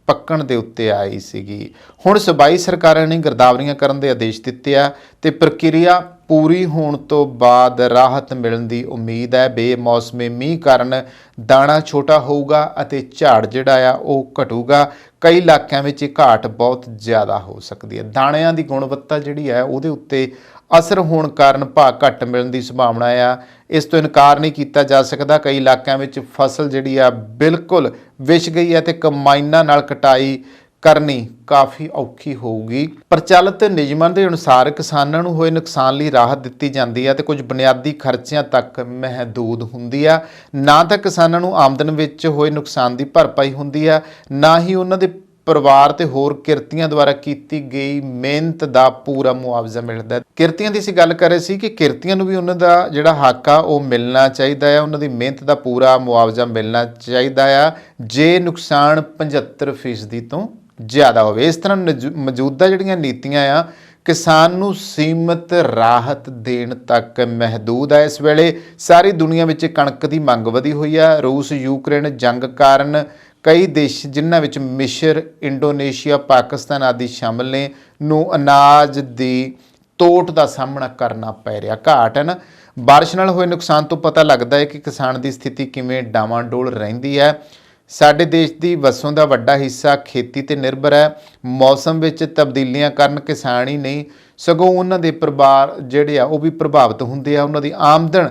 ਪੱਕਣ ਦੇ ਉੱਤੇ ਆਈ ਸੀਗੀ। ਹੁਣ ਸੂਬਾਈ ਸਰਕਾਰਾਂ ਨੇ ਗਿਰਦਾਵਰੀਆਂ ਕਰਨ ਦੇ ਆਦੇਸ਼ ਦਿੱਤੇ ਆ, ਅਤੇ ਪ੍ਰਕਿਰਿਆ ਪੂਰੀ ਹੋਣ ਤੋਂ ਬਾਅਦ ਰਾਹਤ ਮਿਲਣ ਦੀ ਉਮੀਦ ਹੈ। ਬੇਮੌਸਮੇ ਮੀਂਹ ਕਾਰਨ ਦਾਣਾ ਛੋਟਾ ਹੋਊਗਾ ਅਤੇ ਝਾੜ ਜਿਹੜਾ ਆ ਉਹ ਘਟੂਗਾ। ਕਈ ਇਲਾਕਿਆਂ ਵਿੱਚ ਇਹ ਘਾਟ ਬਹੁਤ ਜ਼ਿਆਦਾ ਹੋ ਸਕਦੀ ਹੈ। ਦਾਣਿਆਂ ਦੀ ਗੁਣਵੱਤਾ ਜਿਹੜੀ ਹੈ ਉਹਦੇ ਉੱਤੇ ਅਸਰ ਹੋਣ ਕਾਰਨ ਭਾਅ ਘੱਟ ਮਿਲਣ ਦੀ ਸੰਭਾਵਨਾ ਆ। ਇਸ ਤੋਂ ਇਨਕਾਰ ਨਹੀਂ ਕੀਤਾ ਜਾ ਸਕਦਾ। ਕਈ ਇਲਾਕਿਆਂ ਵਿੱਚ ਫਸਲ ਜਿਹੜੀ ਆ ਬਿਲਕੁਲ ਵਿਛ ਗਈ ਹੈ, ਅਤੇ ਕੰਬਾਈਨਾਂ ਨਾਲ ਕਟਾਈ ਕਰਨੀ ਕਾਫੀ ਔਖੀ ਹੋਊਗੀ। ਪ੍ਰਚਲਿਤ ਨਿਯਮਾਂ ਦੇ ਅਨੁਸਾਰ ਕਿਸਾਨਾਂ ਨੂੰ ਹੋਏ ਨੁਕਸਾਨ ਲਈ ਰਾਹਤ ਦਿੱਤੀ ਜਾਂਦੀ ਹੈ, ਅਤੇ ਕੁਝ ਬੁਨਿਆਦੀ ਖਰਚਿਆਂ ਤੱਕ ਮਹਿਦੂਦ ਹੁੰਦੀ ਆ। ਨਾ ਤਾਂ ਕਿਸਾਨਾਂ ਨੂੰ ਆਮਦਨ ਵਿੱਚ ਹੋਏ ਨੁਕਸਾਨ ਦੀ ਭਰਪਾਈ ਹੁੰਦੀ ਆ, ਨਾ ਹੀ ਉਹਨਾਂ ਦੇ ਪਰਿਵਾਰ ਤੇ ਹੋਰ ਕਿਰਤੀਆਂ ਦੁਆਰਾ ਕੀਤੀ ਗਈ ਮਿਹਨਤ ਦਾ ਪੂਰਾ ਮੁਆਵਜ਼ਾ ਮਿਲਦਾ। ਕਿਰਤੀਆਂ ਦੀ ਅਸੀਂ ਗੱਲ ਕਰ ਰਹੇ ਸੀ ਕਿ ਕਿਰਤੀਆਂ ਨੂੰ ਵੀ ਉਹਨਾਂ ਦਾ ਜਿਹੜਾ ਹੱਕ ਆ ਉਹ ਮਿਲਣਾ ਚਾਹੀਦਾ ਆ, ਉਹਨਾਂ ਦੀ ਮਿਹਨਤ ਦਾ ਪੂਰਾ ਮੁਆਵਜ਼ਾ ਮਿਲਣਾ ਚਾਹੀਦਾ ਆ, ਜੇ ਨੁਕਸਾਨ 75% ਤੋਂ ਜ਼ਿਆਦਾ ਹੋਵੇ। ਇਸ ਤਰ੍ਹਾਂ ਮੌਜੂਦਾ ਜਿਹੜੀਆਂ ਨੀਤੀਆਂ ਆ ਕਿਸਾਨ ਨੂੰ ਸੀਮਤ ਰਾਹਤ ਦੇਣ ਤੱਕ ਮਹਿਦੂਦ ਹੈ। ਇਸ ਵੇਲੇ ਸਾਰੀ ਦੁਨੀਆ ਵਿੱਚ ਕਣਕ ਦੀ ਮੰਗ ਵਧੀ ਹੋਈ ਆ। ਰੂਸ ਯੂਕਰੇਨ ਜੰਗ ਕਾਰਨ ਕਈ ਦੇਸ਼ ਜਿਨ੍ਹਾਂ ਵਿੱਚ ਮਿਸਰ, ਇੰਡੋਨੇਸ਼ੀਆ, ਪਾਕਿਸਤਾਨ ਆਦਿ ਸ਼ਾਮਲ ਨੇ, ਨੂੰ ਅਨਾਜ ਦੀ ਤੋਟ ਦਾ ਸਾਹਮਣਾ ਕਰਨਾ ਪੈ ਰਿਹਾ। ਘਾਟ ਹੈ ਨਾ। ਬਾਰਿਸ਼ ਨਾਲ ਹੋਏ ਨੁਕਸਾਨ ਤੋਂ ਪਤਾ ਲੱਗਦਾ ਹੈ ਕਿ ਕਿਸਾਨ ਦੀ ਸਥਿਤੀ ਕਿਵੇਂ ਡਾਵਾਂਡੋਲ ਰਹਿੰਦੀ ਹੈ। ਸਾਡੇ ਦੇਸ਼ ਦੀ ਵਸੋਂ ਦਾ ਵੱਡਾ ਹਿੱਸਾ ਖੇਤੀ 'ਤੇ ਨਿਰਭਰ ਹੈ। ਮੌਸਮ ਵਿੱਚ ਤਬਦੀਲੀਆਂ ਕਾਰਨ ਕਿਸਾਨ ਹੀ ਨਹੀਂ ਸਗੋਂ ਉਹਨਾਂ ਦੇ ਪਰਿਵਾਰ ਜਿਹੜੇ ਆ ਉਹ ਵੀ ਪ੍ਰਭਾਵਿਤ ਹੁੰਦੇ ਆ। ਉਹਨਾਂ ਦੀ ਆਮਦਨ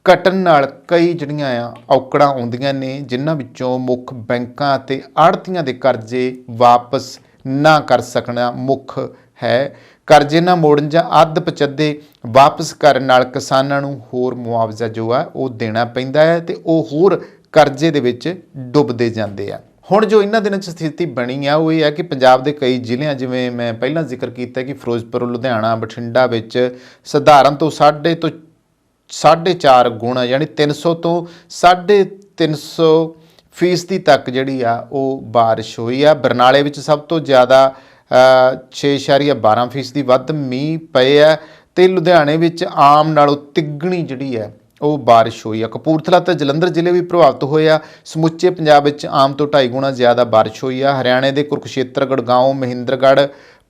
ਘਟਣ ਨਾਲ ਕਈ ਜਿਹੜੀਆਂ ਆ ਔਕੜਾਂ ਆਉਂਦੀਆਂ ਨੇ, ਜਿਨ੍ਹਾਂ ਵਿੱਚੋਂ ਮੁੱਖ ਬੈਂਕਾਂ ਅਤੇ ਆੜ੍ਹਤੀਆਂ ਦੇ ਕਰਜ਼ੇ ਵਾਪਸ ਨਾ ਕਰ ਸਕਣਾ ਮੁੱਖ ਹੈ। ਕਰਜ਼ੇ ਨਾ ਮੋੜਨ ਜਾਂ ਅੱਧ ਪਚੱਦੇ ਵਾਪਸ ਕਰਨ ਨਾਲ ਕਿਸਾਨਾਂ ਨੂੰ ਹੋਰ ਮੁਆਵਜ਼ਾ ਜੋ ਆ ਉਹ ਦੇਣਾ ਪੈਂਦਾ ਹੈ, ਅਤੇ ਉਹ ਹੋਰ ਕਰਜ਼ੇ ਦੇ ਵਿੱਚ ਡੁੱਬਦੇ ਜਾਂਦੇ ਆ। ਹੁਣ ਜੋ ਇਹਨਾਂ ਦਿਨਾਂ 'ਚ ਸਥਿਤੀ ਬਣੀ ਆ ਉਹ ਇਹ ਹੈ ਕਿ ਪੰਜਾਬ ਦੇ ਕਈ ਜ਼ਿਲ੍ਹਿਆਂ, ਜਿਵੇਂ ਮੈਂ ਪਹਿਲਾਂ ਜ਼ਿਕਰ ਕੀਤਾ ਕਿ ਫਿਰੋਜ਼ਪੁਰ, ਲੁਧਿਆਣਾ, ਬਠਿੰਡਾ ਵਿੱਚ ਸਧਾਰਨ ਤੋਂ 4.5 ਗੁਣਾ ਯਾਨੀ 300 ਤੋਂ 350% ਤੱਕ ਜਿਹੜੀ ਆ ਉਹ ਬਾਰਿਸ਼ ਹੋਈ ਆ। ਬਰਨਾਲੇ ਵਿੱਚ ਸਭ ਤੋਂ ਜ਼ਿਆਦਾ 6.12% ਵੱਧ ਮੀਂਹ ਪਏ ਆ, ਅਤੇ ਲੁਧਿਆਣੇ ਵਿੱਚ ਆਮ ਨਾਲੋਂ ਤਿੱਗਣੀ ਜਿਹੜੀ ਹੈ ਉਹ ਬਾਰਿਸ਼ ਹੋਈ ਆ। ਕਪੂਰਥਲਾ ਅਤੇ ਜਲੰਧਰ ਜ਼ਿਲ੍ਹੇ ਵੀ ਪ੍ਰਭਾਵਿਤ ਹੋਏ ਆ। ਸਮੁੱਚੇ ਪੰਜਾਬ ਵਿੱਚ ਆਮ ਤੋਂ 2.5 ਗੁਣਾ ਜ਼ਿਆਦਾ ਬਾਰਿਸ਼ ਹੋਈ ਆ। ਹਰਿਆਣੇ ਦੇ ਕੁਰੂਕਸ਼ੇਤਰ, ਗੜਗਾਉਂ, ਮਹਿੰਦਰਗੜ੍ਹ,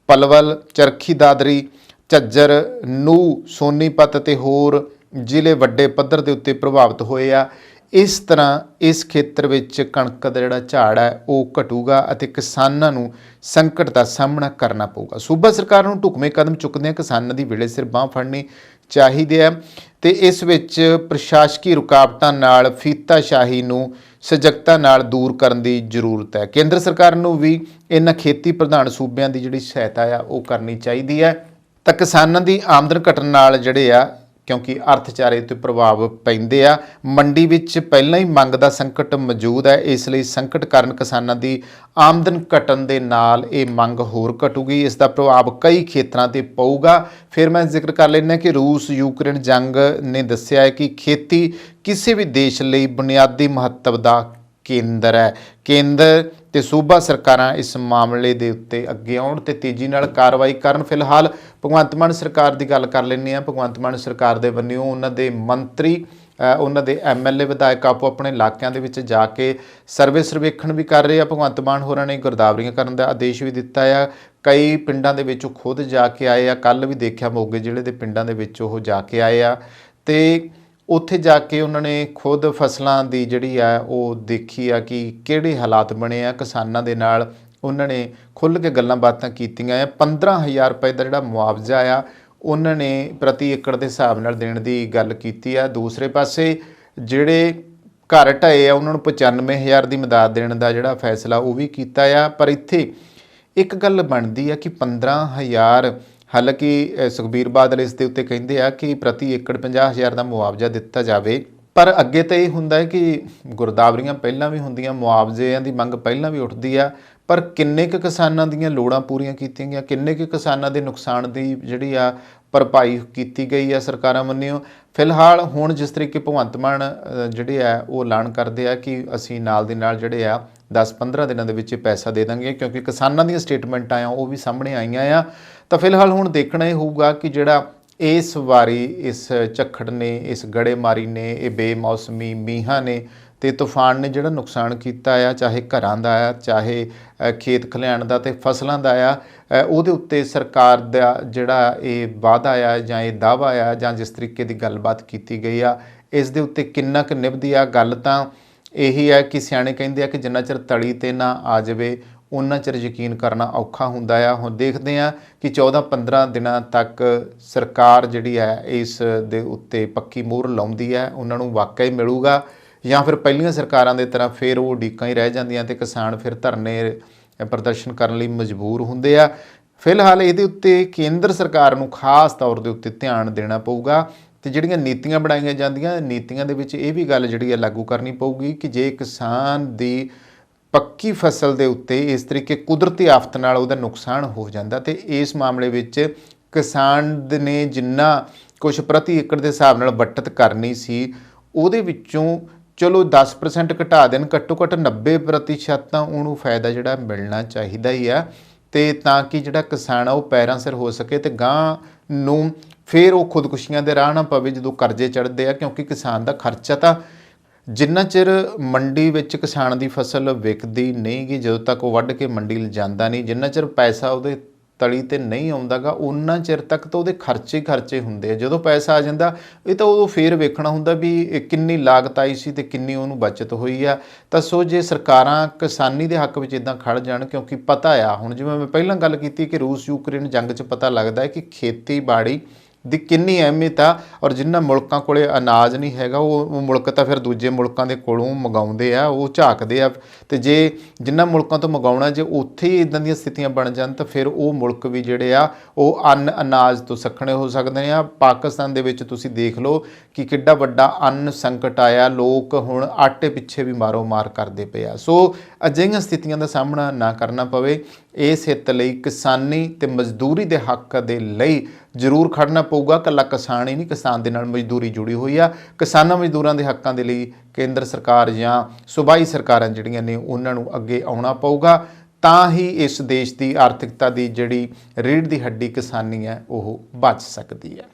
ਪਲਵਲ, ਚਰਖੀ ਦਾਦਰੀ, ਝੱਜਰ, ਨੂੰਹ, ਸੋਨੀਪਤ ਅਤੇ ਹੋਰ ਜ਼ਿਲ੍ਹੇ ਵੱਡੇ ਪੱਧਰ ਦੇ ਉੱਤੇ ਪ੍ਰਭਾਵਿਤ ਹੋਏ ਆ। ਇਸ ਤਰ੍ਹਾਂ ਇਸ ਖੇਤਰ ਵਿੱਚ ਕਣਕ ਦਾ ਜਿਹੜਾ ਝਾੜ ਹੈ ਉਹ ਘਟੂਗਾ, ਅਤੇ ਕਿਸਾਨਾਂ ਨੂੰ ਸੰਕਟ ਦਾ ਸਾਹਮਣਾ ਕਰਨਾ ਪਊਗਾ। ਸੂਬਾ ਸਰਕਾਰ ਨੂੰ ਢੁਕਵੇਂ ਕਦਮ ਚੁੱਕਦਿਆਂ ਕਿਸਾਨਾਂ ਦੀ ਵੇਲੇ ਸਿਰ ਬਾਂਹ ਫੜਨੀ ਚਾਹੀਦੀ ਹੈ, ਅਤੇ ਇਸ ਵਿੱਚ ਪ੍ਰਸ਼ਾਸਕੀ ਰੁਕਾਵਟਾਂ ਨਾਲ ਫੀਤਾਸ਼ਾਹੀ ਨੂੰ ਸਜਗਤਾ ਨਾਲ ਦੂਰ ਕਰਨ ਦੀ ਜ਼ਰੂਰਤ ਹੈ। ਕੇਂਦਰ ਸਰਕਾਰ ਨੂੰ ਵੀ ਇਹਨਾਂ ਖੇਤੀ ਪ੍ਰਧਾਨ ਸੂਬਿਆਂ ਦੀ ਜਿਹੜੀ ਸਹਾਇਤਾ ਆ ਉਹ ਕਰਨੀ ਚਾਹੀਦੀ ਹੈ, ਤਾਂ ਕਿਸਾਨਾਂ ਦੀ ਆਮਦਨ ਘਟਣ ਨਾਲ ਜਿਹੜੇ ਆ ਕਿਉਂਕਿ ਅਰਥਚਾਰੇ ਤੇ ਪ੍ਰਭਾਵ ਪੈਂਦੇ ਆ। ਮੰਡੀ ਵਿੱਚ ਪਹਿਲਾਂ ਹੀ ਮੰਗ ਦਾ ਸੰਕਟ ਮੌਜੂਦ ਹੈ, ਇਸ ਲਈ ਸੰਕਟ ਕਾਰਨ ਕਿਸਾਨਾਂ ਦੀ ਆਮਦਨ ਘਟਣ ਦੇ ਨਾਲ ਇਹ ਮੰਗ ਹੋਰ ਘਟੂਗੀ। ਇਸ ਦਾ ਪ੍ਰਭਾਵ ਕਈ ਖੇਤਰਾਂ ਤੇ ਪਊਗਾ। ਫਿਰ ਮੈਂ ਜ਼ਿਕਰ ਕਰ ਲੈਂਦਾ ਕਿ ਰੂਸ ਯੂਕਰੇਨ ਜੰਗ ਨੇ ਦੱਸਿਆ ਹੈ ਕਿ ਖੇਤੀ ਕਿਸੇ ਵੀ ਦੇਸ਼ ਲਈ ਬੁਨਿਆਦੀ ਮਹੱਤਵ ਦਾ ਕੇਂਦਰ ਹੈ। ਕੇਂਦਰ ਤੇ ਸੂਬਾ ਸਰਕਾਰਾਂ ਇਸ ਮਾਮਲੇ ਦੇ ਉੱਤੇ ਅੱਗੇ ਆਉਣ ਤੇ ਤੇਜ਼ੀ ਨਾਲ ਕਾਰਵਾਈ ਕਰਨ। ਫਿਲਹਾਲ ਭਗਵੰਤ ਮਾਨ ਸਰਕਾਰ ਦੀ ਗੱਲ ਕਰ ਲੈਂਦੇ ਹਾਂ। ਭਗਵੰਤ ਮਾਨ ਸਰਕਾਰ ਦੇ ਵੱਲੋਂ ਉਹਨਾਂ ਦੇ ਮੰਤਰੀ, ਉਹਨਾਂ ਦੇ MLA ਵਿਧਾਇਕ ਆਪੋ ਆਪਣੇ ਇਲਾਕਿਆਂ ਦੇ ਵਿੱਚ ਜਾ ਕੇ ਸਰਵੇਖਣ ਵੀ ਕਰ ਰਹੇ ਆ। ਭਗਵੰਤ ਮਾਨ ਹੋਰਾਂ ਨੇ ਗਿਰਦਾਵਰੀਆਂ ਕਰਨ ਦਾ ਆਦੇਸ਼ ਵੀ ਦਿੱਤਾ ਆ। ਕਈ ਪਿੰਡਾਂ ਦੇ ਵਿੱਚ ਖੁਦ ਜਾ ਕੇ ਆਏ ਆ। ਕੱਲ੍ਹ ਵੀ ਦੇਖਿਆ ਮੋਗੇ ਜ਼ਿਲ੍ਹੇ ਦੇ ਪਿੰਡਾਂ ਦੇ ਵਿੱਚ ਉਹ ਜਾ ਕੇ ਆਏ ਆ ਤੇ ਉੱਥੇ ਜਾ ਕੇ ਉਹਨਾਂ ਨੇ ਖੁਦ ਫਸਲਾਂ ਦੀ ਜਿਹੜੀ ਆ ਉਹ ਦੇਖੀ ਆ ਕਿ ਕਿਹੜੇ ਹਾਲਾਤ ਬਣੇ ਆ ਕਿਸਾਨਾਂ ਦੇ ਨਾਲ। ਉਹਨਾਂ ਨੇ ਖੁੱਲ੍ਹ ਕੇ ਗੱਲਾਂ ਬਾਤਾਂ ਕੀਤੀਆਂ ਆ। 15,000 ਰੁਪਏ ਦਾ ਜਿਹੜਾ ਮੁਆਵਜ਼ਾ ਆ ਉਹਨਾਂ ਨੇ ਪ੍ਰਤੀ ਏਕੜ ਦੇ ਹਿਸਾਬ ਨਾਲ ਦੇਣ ਦੀ ਗੱਲ ਕੀਤੀ ਆ। ਦੂਸਰੇ ਪਾਸੇ ਜਿਹੜੇ ਘਰ ਢਏ ਆ ਉਹਨਾਂ ਨੂੰ 95,000 ਦੀ ਮਦਦ ਦੇਣ ਦਾ ਜਿਹੜਾ ਫੈਸਲਾ ਉਹ ਵੀ ਕੀਤਾ ਆ। ਪਰ ਇੱਥੇ ਇੱਕ ਗੱਲ ਬਣਦੀ ਆ ਕਿ 15,000, ਹਾਲਾਂਕਿ ਸੁਖਬੀਰ ਬਾਦਲ ਇਸ ਦੇ ਉੱਤੇ ਕਹਿੰਦੇ ਆ ਕਿ ਪ੍ਰਤੀ ਏਕੜ 50,000 ਦਾ ਮੁਆਵਜ਼ਾ ਦਿੱਤਾ ਜਾਵੇ, ਪਰ ਅੱਗੇ ਤਾਂ ਇਹ ਹੁੰਦਾ ਹੈ ਕਿ ਗਿਰਦਾਵਰੀਆਂ ਪਹਿਲਾਂ ਵੀ ਹੁੰਦੀਆਂ, ਮੁਆਵਜ਼ਿਆਂ ਦੀ ਮੰਗ ਪਹਿਲਾਂ ਵੀ ਉੱਠਦੀ ਆ, ਪਰ ਕਿੰਨੇ ਕੁ ਕਿਸਾਨਾਂ ਦੀਆਂ ਲੋੜਾਂ ਪੂਰੀਆਂ ਕੀਤੀਆਂ ਗਈਆਂ, ਕਿੰਨੇ ਕੁ ਕਿਸਾਨਾਂ ਦੇ ਨੁਕਸਾਨ ਦੀ ਜਿਹੜੀ ਆ ਭਰਪਾਈ ਕੀਤੀ ਗਈ ਆ ਸਰਕਾਰਾਂ ਵੱਲੋਂ। ਫਿਲਹਾਲ ਹੁਣ ਜਿਸ ਤਰੀਕੇ ਭਗਵੰਤ ਮਾਨ ਜਿਹੜੇ ਆ ਉਹ ਐਲਾਨ ਕਰਦੇ ਆ ਕਿ ਅਸੀਂ ਨਾਲ ਦੀ ਨਾਲ ਜਿਹੜੇ ਆ 10-15 ਦਿਨਾਂ ਦੇ ਵਿੱਚ ਪੈਸਾ ਦੇ ਦਾਂਗੇ, ਕਿਉਂਕਿ ਕਿਸਾਨਾਂ ਦੀਆਂ ਸਟੇਟਮੈਂਟਾਂ ਆ ਉਹ ਵੀ ਸਾਹਮਣੇ ਆਈਆਂ ਆ। ਤਾਂ ਫਿਲਹਾਲ ਹੁਣ ਦੇਖਣਾ ਇਹ ਹੋਊਗਾ ਕਿ ਜਿਹੜਾ ਇਸ ਵਾਰੀ ਇਸ ਝੱਖੜ ਨੇ, ਇਸ ਗੜੇਮਾਰੀ ਨੇ, ਇਹ ਬੇਮੌਸਮੀ ਮੀਂਹਾਂ ਨੇ ਤੇ ਤੂਫਾਨ ਨੇ ਜਿਹੜਾ ਨੁਕਸਾਨ ਕੀਤਾ ਆ, ਚਾਹੇ ਘਰਾਂ ਦਾ ਆ, ਚਾਹੇ ਖੇਤ ਖਲਿਆਣ ਦਾ ਤੇ ਫਸਲਾਂ ਦਾ ਆ, ਉਹਦੇ ਉੱਤੇ ਸਰਕਾਰ ਦਾ ਜਿਹੜਾ ਇਹ ਵਾਅਦਾ ਆ ਜਾਂ ਇਹ ਦਾਅਵਾ ਆ ਜਾਂ ਜਿਸ ਤਰੀਕੇ ਦੀ ਗੱਲਬਾਤ ਕੀਤੀ ਗਈ ਆ, ਇਸ ਦੇ ਉੱਤੇ ਕਿੰਨਾ ਕੁ ਨਿਭਦੀ ਆ। ਗੱਲ ਤਾਂ ਇਹੀ ਹੈ ਕਿ ਸਿਆਣੇ ਕਹਿੰਦੇ ਆ ਕਿ ਜਿੰਨਾ ਚਿਰ ਤਲੀ 'ਤੇ ਨਾ ਆ ਜਾਵੇ ਉਹਨਾਂ ਚਿਰ ਯਕੀਨ ਕਰਨਾ ਔਖਾ ਹੁੰਦਾ ਆ। ਹੁਣ ਦੇਖਦੇ ਹਾਂ ਕਿ 14-15 ਦਿਨਾਂ ਤੱਕ ਸਰਕਾਰ ਜਿਹੜੀ ਹੈ ਇਸ ਦੇ ਉੱਤੇ ਪੱਕੀ ਮੋਹਰ ਲਾਉਂਦੀ ਹੈ, ਉਹਨਾਂ ਨੂੰ ਵਾਕਿਆ ਹੀ ਮਿਲੂਗਾ ਜਾਂ ਫਿਰ ਪਹਿਲੀਆਂ ਸਰਕਾਰਾਂ ਦੇ ਤਰ੍ਹਾਂ ਫਿਰ ਉਹ ਉਡੀਕਾਂ ਹੀ ਰਹਿ ਜਾਂਦੀਆਂ ਤੇ ਕਿਸਾਨ ਫਿਰ ਧਰਨੇ ਪ੍ਰਦਰਸ਼ਨ ਕਰਨ ਲਈ ਮਜਬੂਰ ਹੁੰਦੇ ਆ। ਫਿਲਹਾਲ ਇਹਦੇ ਉੱਤੇ ਕੇਂਦਰ ਸਰਕਾਰ ਨੂੰ ਖਾਸ ਤੌਰ ਦੇ ਉੱਤੇ ਧਿਆਨ ਦੇਣਾ ਪਊਗਾ ਤੇ ਜਿਹੜੀਆਂ ਨੀਤੀਆਂ ਬਣਾਈਆਂ ਜਾਂਦੀਆਂ, ਨੀਤੀਆਂ ਦੇ ਵਿੱਚ ਇਹ ਵੀ ਗੱਲ ਜਿਹੜੀ ਹੈ ਲਾਗੂ ਕਰਨੀ ਪਊਗੀ ਕਿ ਜੇ ਕਿਸਾਨ ਦੀ ਪੱਕੀ ਫਸਲ ਦੇ ਉੱਤੇ ਇਸ ਤਰੀਕੇ ਕੁਦਰਤੀ ਆਫਤ ਨਾਲ ਉਹਦਾ ਨੁਕਸਾਨ ਹੋ ਜਾਂਦਾ ਤੇ ਇਸ ਮਾਮਲੇ ਵਿੱਚ ਕਿਸਾਨ ਨੇ ਜਿੰਨਾ ਕੁਛ ਪ੍ਰਤੀ ਏਕੜ ਦੇ ਹਿਸਾਬ ਨਾਲ ਬੱਚਤ ਕਰਨੀ ਸੀ ਉਹਦੇ ਵਿੱਚੋਂ ਚਲੋ 10% ਘਟਾ ਦੇਣ, ਘੱਟੋ ਘੱਟ 90% ਤਾਂ ਉਹਨੂੰ ਫਾਇਦਾ ਜਿਹੜਾ ਮਿਲਣਾ ਚਾਹੀਦਾ ਹੀ ਆ ਤੇ ਤਾਂ ਕਿ ਜਿਹੜਾ ਕਿਸਾਨ ਆ ਉਹ ਪੈਰਾਂ ਸਿਰ ਹੋ ਸਕੇ ਤੇ ਗਾਂ ਨੂੰ ਫਿਰ ਉਹ ਖੁਦਕੁਸ਼ੀਆਂ ਦੇ ਰਾਹ ਨਾ ਪਵੇ ਜਦੋਂ ਕਰਜ਼ੇ ਚੜ੍ਹਦੇ ਆ। ਕਿਉਂਕਿ ਕਿਸਾਨ ਦਾ ਖਰਚਾ ਤਾਂ ਜਿੰਨਾ ਚਿਰ ਮੰਡੀ ਵਿੱਚ ਕਿਸਾਨ ਦੀ ਫਸਲ ਵਿਕਦੀ ਨਹੀਂ ਗੀ, ਜਦੋਂ ਤੱਕ ਉਹ ਵੱਢ ਕੇ ਮੰਡੀ ਲਿਜਾਂਦਾ ਨਹੀਂ, ਜਿੰਨਾ ਚਿਰ ਪੈਸਾ ਉਹਦੇ ਤਲੀ 'ਤੇ ਨਹੀਂ ਆਉਂਦਾ ਗਾ ਉਹਨਾਂ ਚਿਰ ਤੱਕ ਤਾਂ ਉਹਦੇ ਖਰਚੇ ਹੁੰਦੇ ਆ। ਜਦੋਂ ਪੈਸਾ ਆ ਜਾਂਦਾ ਇਹ ਤਾਂ ਉਦੋਂ ਫੇਰ ਵੇਖਣਾ ਹੁੰਦਾ ਵੀ ਕਿੰਨੀ ਲਾਗਤ ਆਈ ਸੀ ਤੇ ਕਿੰਨੀ ਉਹਨੂੰ ਬਚਤ ਹੋਈ ਆ। ਤਾਂ ਸੋ ਜੇ ਸਰਕਾਰਾਂ ਕਿਸਾਨੀ ਦੇ ਹੱਕ ਵਿੱਚ ਇੱਦਾਂ ਖੜ ਜਾਣ, ਕਿਉਂਕਿ ਪਤਾ ਆ ਹੁਣ ਜਿਵੇਂ ਮੈਂ ਪਹਿਲਾਂ ਗੱਲ ਕੀਤੀ ਕਿ ਰੂਸ ਯੂਕਰੇਨ ਜੰਗ 'ਚ ਪਤਾ ਲੱਗਦਾ ਹੈ ਕਿ ਖੇਤੀਬਾੜੀ ਦੀ ਕਿੰਨੀ ਅਹਿਮੀਅਤ ਆ। ਔਰ ਜਿਨ੍ਹਾਂ ਮੁਲਕਾਂ ਕੋਲੇ ਅਨਾਜ ਨਹੀਂ ਹੈਗਾ ਉਹ ਮੁਲਕ ਤਾਂ ਫਿਰ ਦੂਜੇ ਮੁਲਕਾਂ ਦੇ ਕੋਲੋਂ ਮੰਗਾਉਂਦੇ ਆ, ਉਹ ਝਾਕਦੇ ਆ ਤੇ ਜੇ ਜਿਨ੍ਹਾਂ ਮੁਲਕਾਂ ਤੋਂ ਮੰਗਾਉਣਾ ਜੇ ਉੱਥੇ ਹੀ ਇੱਦਾਂ ਦੀਆਂ ਸਥਿਤੀਆਂ ਬਣ ਜਾਣ ਤਾਂ ਫਿਰ ਉਹ ਮੁਲਕ ਵੀ ਜਿਹੜੇ ਆ ਉਹ ਅਨਾਜ ਤੋਂ ਸੱਖਣੇ ਹੋ ਸਕਦੇ ਆ। ਪਾਕਿਸਤਾਨ ਦੇ ਵਿੱਚ ਤੁਸੀਂ ਦੇਖ ਲਓ ਕਿ ਕਿੱਡਾ ਵੱਡਾ ਅੰਨ ਸੰਕਟ ਆਇਆ, ਲੋਕ ਹੁਣ ਆਟੇ ਪਿੱਛੇ ਵੀ ਮਾਰੋ ਮਾਰ ਕਰਦੇ ਪਏ ਆ। ਸੋ ਅਜਿਹੀਆਂ ਸਥਿਤੀਆਂ ਦਾ ਸਾਹਮਣਾ ਨਾ ਕਰਨਾ ਪਵੇ, ਇਸ ਹਿੱਤ ਲਈ ਕਿਸਾਨੀ ਤੇ ਮਜ਼ਦੂਰੀ ਦੇ ਹੱਕ ਦੇ ਲਈ ਜ਼ਰੂਰ ਖੜਨਾ ਪਊਗਾ। ਇਕੱਲਾ ਕਿਸਾਨ ਹੀ ਨਹੀਂ, ਕਿਸਾਨ ਦੇ ਨਾਲ ਮਜ਼ਦੂਰੀ ਜੁੜੀ ਹੋਈ ਆ। ਕਿਸਾਨਾਂ ਮਜ਼ਦੂਰਾਂ ਦੇ ਹੱਕਾਂ ਦੇ ਲਈ ਕੇਂਦਰ ਸਰਕਾਰ ਜਾਂ ਸੂਬਾਈ ਸਰਕਾਰਾਂ ਜਿਹੜੀਆਂ ਨੇ ਉਹਨਾਂ ਨੂੰ ਅੱਗੇ ਆਉਣਾ ਪਊਗਾ, ਤਾਂ ਹੀ ਇਸ ਦੇਸ਼ ਦੀ ਆਰਥਿਕਤਾ ਦੀ ਜਿਹੜੀ ਰੀੜ੍ਹ ਦੀ ਹੱਡੀ ਕਿਸਾਨੀ ਹੈ ਉਹ ਬਚ ਸਕਦੀ ਹੈ।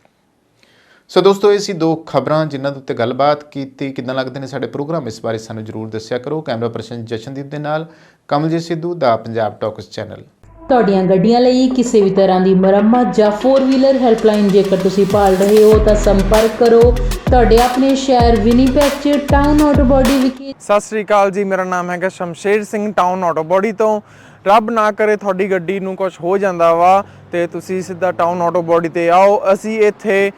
ਸੋ ਦੋਸਤੋ, ਇਹ ਸੀ ਦੋ ਖਬਰਾਂ ਜਿਨ੍ਹਾਂ ਦੇ ਉੱਤੇ ਗੱਲਬਾਤ ਕੀਤੀ। ਕਿੱਦਾਂ ਲੱਗਦੇ ਨੇ ਸਾਡੇ ਪ੍ਰੋਗਰਾਮ, ਇਸ ਬਾਰੇ ਸਾਨੂੰ ਜ਼ਰੂਰ ਦੱਸਿਆ ਕਰੋ। ਕੈਮਰਾ ਪਰਸਨ ਜਸ਼ਨਦੀਪ ਦੇ ਨਾਲ ਕਮਲਜੀਤ ਸਿੱਧੂ ਦਾ ਪੰਜਾਬ ਟਾਕਸ ਚੈਨਲ। ਤੁਹਾਡੀਆਂ ਗੱਡੀਆਂ ਲਈ ਕਿਸੇ ਵੀ ਤਰ੍ਹਾਂ ਦੀ ਮੁਰੰਮਤ ਜਾਂ 4 ਵੀਲਰ ਹੈਲਪਲਾਈਨ ਜੇਕਰ ਤੁਸੀਂ ਭਾਲ ਰਹੇ ਹੋ ਤਾਂ ਸੰਪਰਕ ਕਰੋ ਤੁਹਾਡੇ ਆਪਣੇ ਸ਼ਹਿਰ ਵਿਨੀਪੈਗ 'ਚ ਟਾਊਨ ਆਟੋ ਬਾਡੀ ਵਿਖੇ। ਸਤਿ ਸ੍ਰੀ ਅਕਾਲ ਜੀ, ਮੇਰਾ ਨਾਮ ਹੈਗਾ Shamsher Singh, town auto body ਤੋਂ। ਰੱਬ ਨਾ ਕਰੇ ਤੁਹਾਡੀ ਗੱਡੀ ਨੂੰ ਕੁਝ ਹੋ ਜਾਂਦਾ ਵਾ ਤੇ ਤੁਸੀਂ ਸਿੱਧਾ ਟਾਊਨ ਆਟੋ ਬਾਡੀ ਤੇ ਆਓ। ਅਸੀਂ ਇੱਥੇ